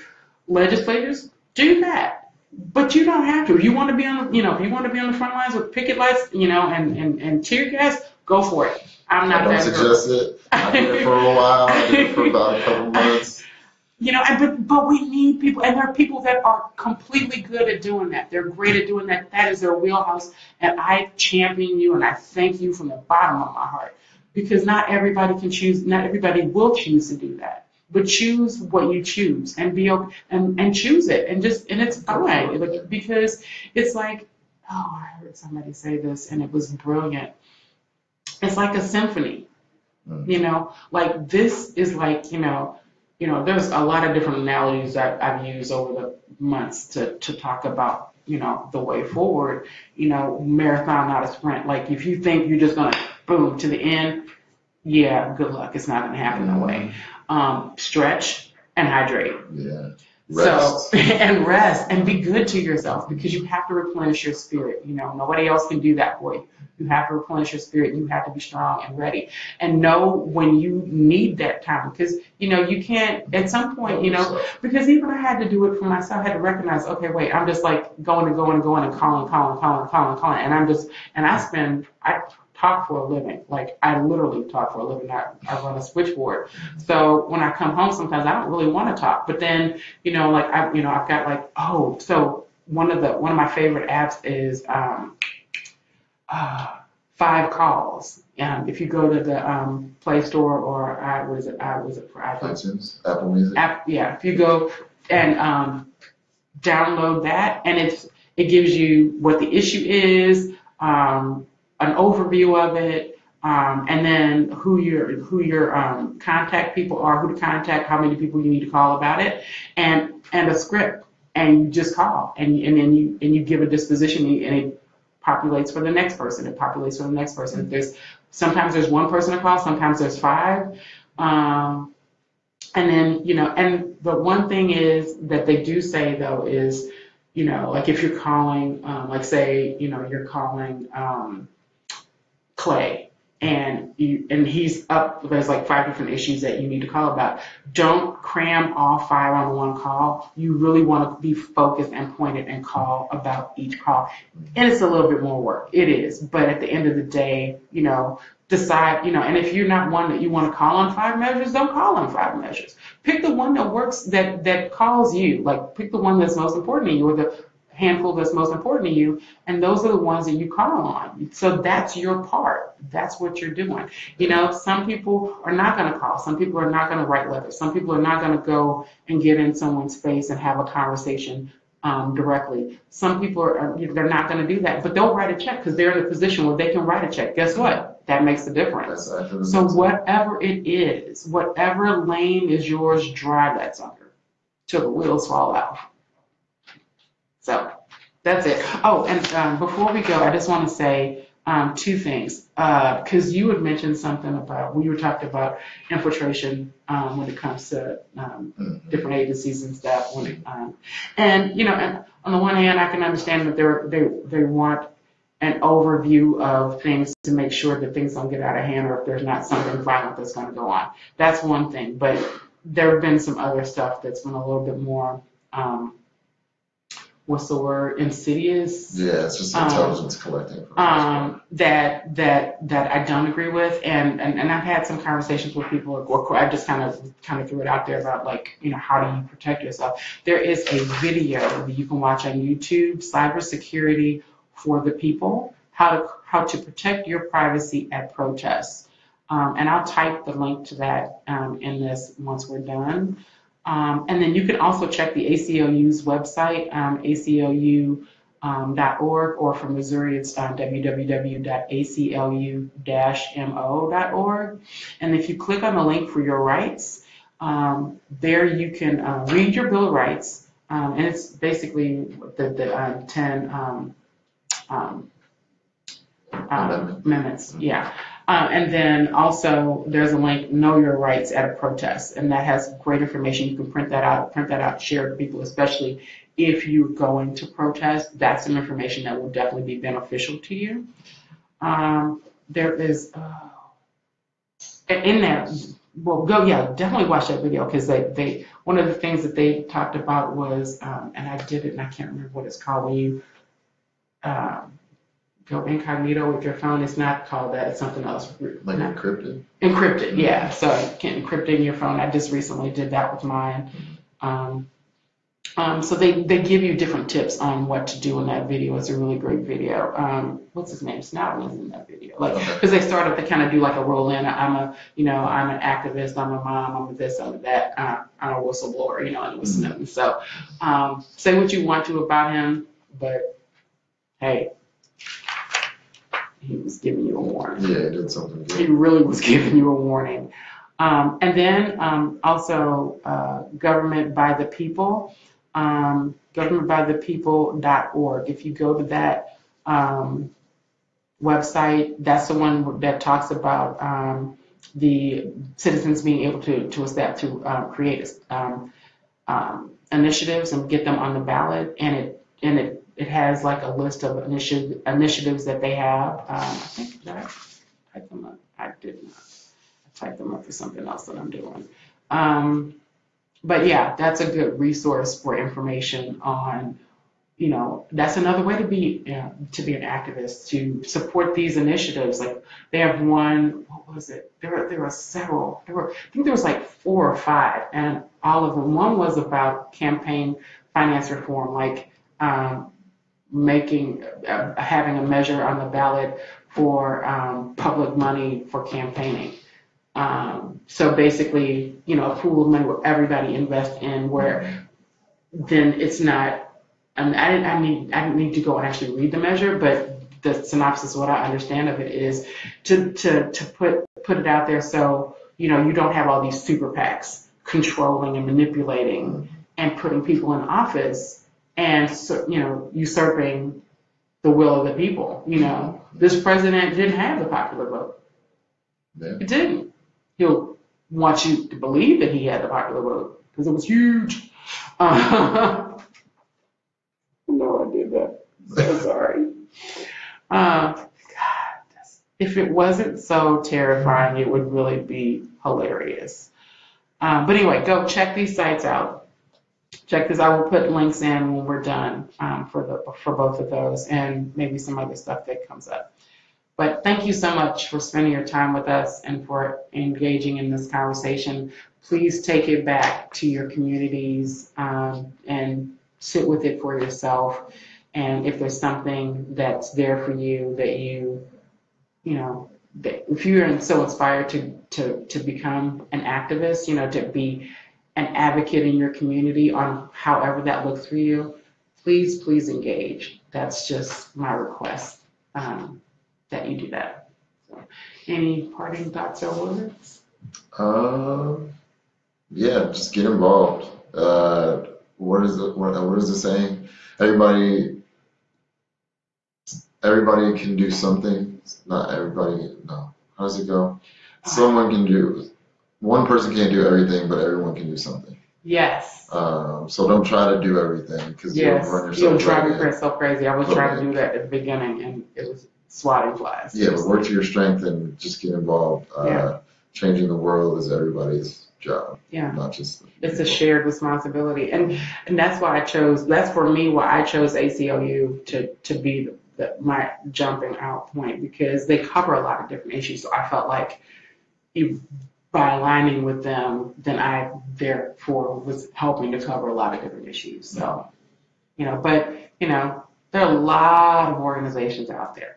legislators, do that. But you don't have to. If you want to be on the front lines with picket lights, and tear gas, go for it. I'm not that girl. I don't suggest it. I did it for a while. I did it for about a couple months. But we need people, and there are people that are completely good at doing that. They're great at doing that. That is their wheelhouse, and I champion you, and I thank you from the bottom of my heart, because not everybody will choose to do that. But choose what you choose, and and choose it, and it's fine, because it's like, I heard somebody say this, and it was brilliant. It's like a symphony, like this is like, there's a lot of different analogies that I've used over the months to talk about, the way forward, marathon, not a sprint. Like, if you think you're just going to boom to the end, yeah, good luck. It's not going to happen that way. Stretch and hydrate. Yeah. Rest. And rest, and be good to yourself, because you have to replenish your spirit. Nobody else can do that for you. You have to replenish your spirit. You have to be strong and ready, and know when you need that time, because you can't at some point, because even I had to do it for myself. I had to recognize, okay, wait, I'm just like going and calling, and I talk for a living. Like, I literally talk for a living. I run a switchboard. So when I come home, sometimes I don't really want to talk. But then, I've got like, so one of my favorite apps is 5 Calls. If you go to the Play Store or iTunes, Apple Music. If you go and download that, and it gives you what the issue is, an overview of it, and then who your contact people are, who to contact, how many people you need to call about it, and a script, and you just call, and then you give a disposition, and it populates for the next person. It populates for the next person. Sometimes there's one person to call, sometimes there's 5. And then, and the one thing is that they do say though is, like if you're calling, like say, you're calling Clay and he's up, there's like 5 different issues that you need to call about. Don't cram all 5 on one call. You really want to be focused and pointed and call about each call. And it's a little bit more work. It is. But at the end of the day, decide, and if you're not one that you want to call on 5 measures, don't call on 5 measures. Pick the one that works, that calls you. Like pick the one that's most important to you, or the handful that's most important to you, and those are the ones that you call on. So that's your part. That's what you're doing. Some people are not going to call. Some people are not going to write letters. Some people are not going to go and get in someone's face and have a conversation directly. Some people they're not going to do that, but they'll write a check because they're in a position where they can write a check. Guess what? That makes a difference. So whatever it is, whatever lane is yours, drive that sucker till the wheels fall off. So that's it. Oh, and before we go, I just want to say 2 things. Because you had mentioned something about, we were talking about infiltration when it comes to different agencies and stuff. And on the one hand, I can understand that they want an overview of things to make sure that things don't get out of hand, or if there's not something violent that's going to go on. That's one thing. But there have been some other stuff that's been a little bit more what's the word, insidious? Yeah, it's just intelligence collecting. That I don't agree with, and I've had some conversations with people, or I just kind of threw it out there about how do you protect yourself? There is a video that you can watch on YouTube, Cybersecurity for the People, how to protect your privacy at protests, and I'll type the link to that in this once we're done. And then you can also check the ACLU's website, aclu.org, or for Missouri, it's www.aclu-mo.org. And if you click on the link for your rights, there you can read your Bill of Rights, and it's basically the 10 amendments. Yeah. And then also there's a link, Know Your Rights at a Protest, and that has great information. You can print that out, share it with people, especially if you're going to protest. That's some information that will definitely be beneficial to you. There is, in there, definitely watch that video, because they one of the things that they talked about was, and I did it and I can't remember what it's called, when you go incognito with your phone. It's not called that. It's something else. Like encrypted? Encrypted, yeah. So you can encrypt in your phone. I just recently did that with mine. So they give you different tips on what to do in that video. It's a really great video. What's his name? Snowden is in that video. Because they started to kind of do like a roll in. I'm an activist. I'm a mom. I'm a this. I'm a that. I'm a whistleblower. And it was Snowden. So say what you want to about him, but hey, he was giving you a warning. Yeah, he did something good. He really was giving you a warning. And then also Government by the People, governmentbythepeople.org. If you go to that website, that's the one that talks about the citizens being able to create initiatives and get them on the ballot, and it has like a list of initiatives that they have. I think that I typed them up. I did not. I typed them up for something else that I'm doing. But yeah, that's a good resource for information on, that's another way to be an activist, to support these initiatives. Like they have one, what was it? There were several. I think there was like 4 or 5, and all of them. One was about campaign finance reform, like having a measure on the ballot for public money for campaigning. So basically, a pool of money where everybody invests in, where then it's not. I didn't need to go and actually read the measure, but the synopsis, what I understand of it, is to put it out there so you don't have all these super PACs controlling and manipulating and putting people in office and usurping the will of the people. This president didn't have the popular vote. Yeah. It didn't. He'll want you to believe that he had the popular vote because it was huge. No, I did that. So sorry. God, if it wasn't so terrifying, it would really be hilarious. But anyway, go check these sites out. Check this. I will put links in when we're done for both of those and maybe some other stuff that comes up. But thank you so much for spending your time with us and for engaging in this conversation. Please take it back to your communities and sit with it for yourself. And if there's something that's there for you that that if you're so inspired to become an activist, to be an advocate in your community on however that looks for you, please engage. That's just my request. That you do that. So, any parting thoughts or words? Yeah, just get involved. What is the saying? Everybody can do something. Not everybody. No. How does it go? One person can't do everything, but everyone can do something. Yes. So don't try to do everything because you'll run yourself You'll drive yourself crazy. I was trying to do that at the beginning, and it was swatting flies. Yeah, but work to your strength and just get involved. Changing the world is everybody's job. Yeah. Not just. It's a shared responsibility, and that's why that's for me why I chose ACLU to be my jumping out point, because they cover a lot of different issues. So I felt like by aligning with them, then I therefore was helping to cover a lot of different issues. So, there are a lot of organizations out there.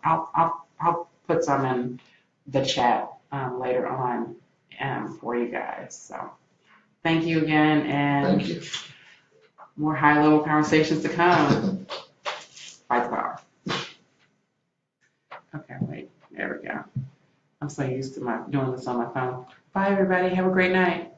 I'll put some in the chat later on for you guys. So thank you again, and thank you. More high-level conversations to come. Fight the power. Okay, wait. There we go. I'm so used to doing this on my phone. Bye, everybody. Have a great night.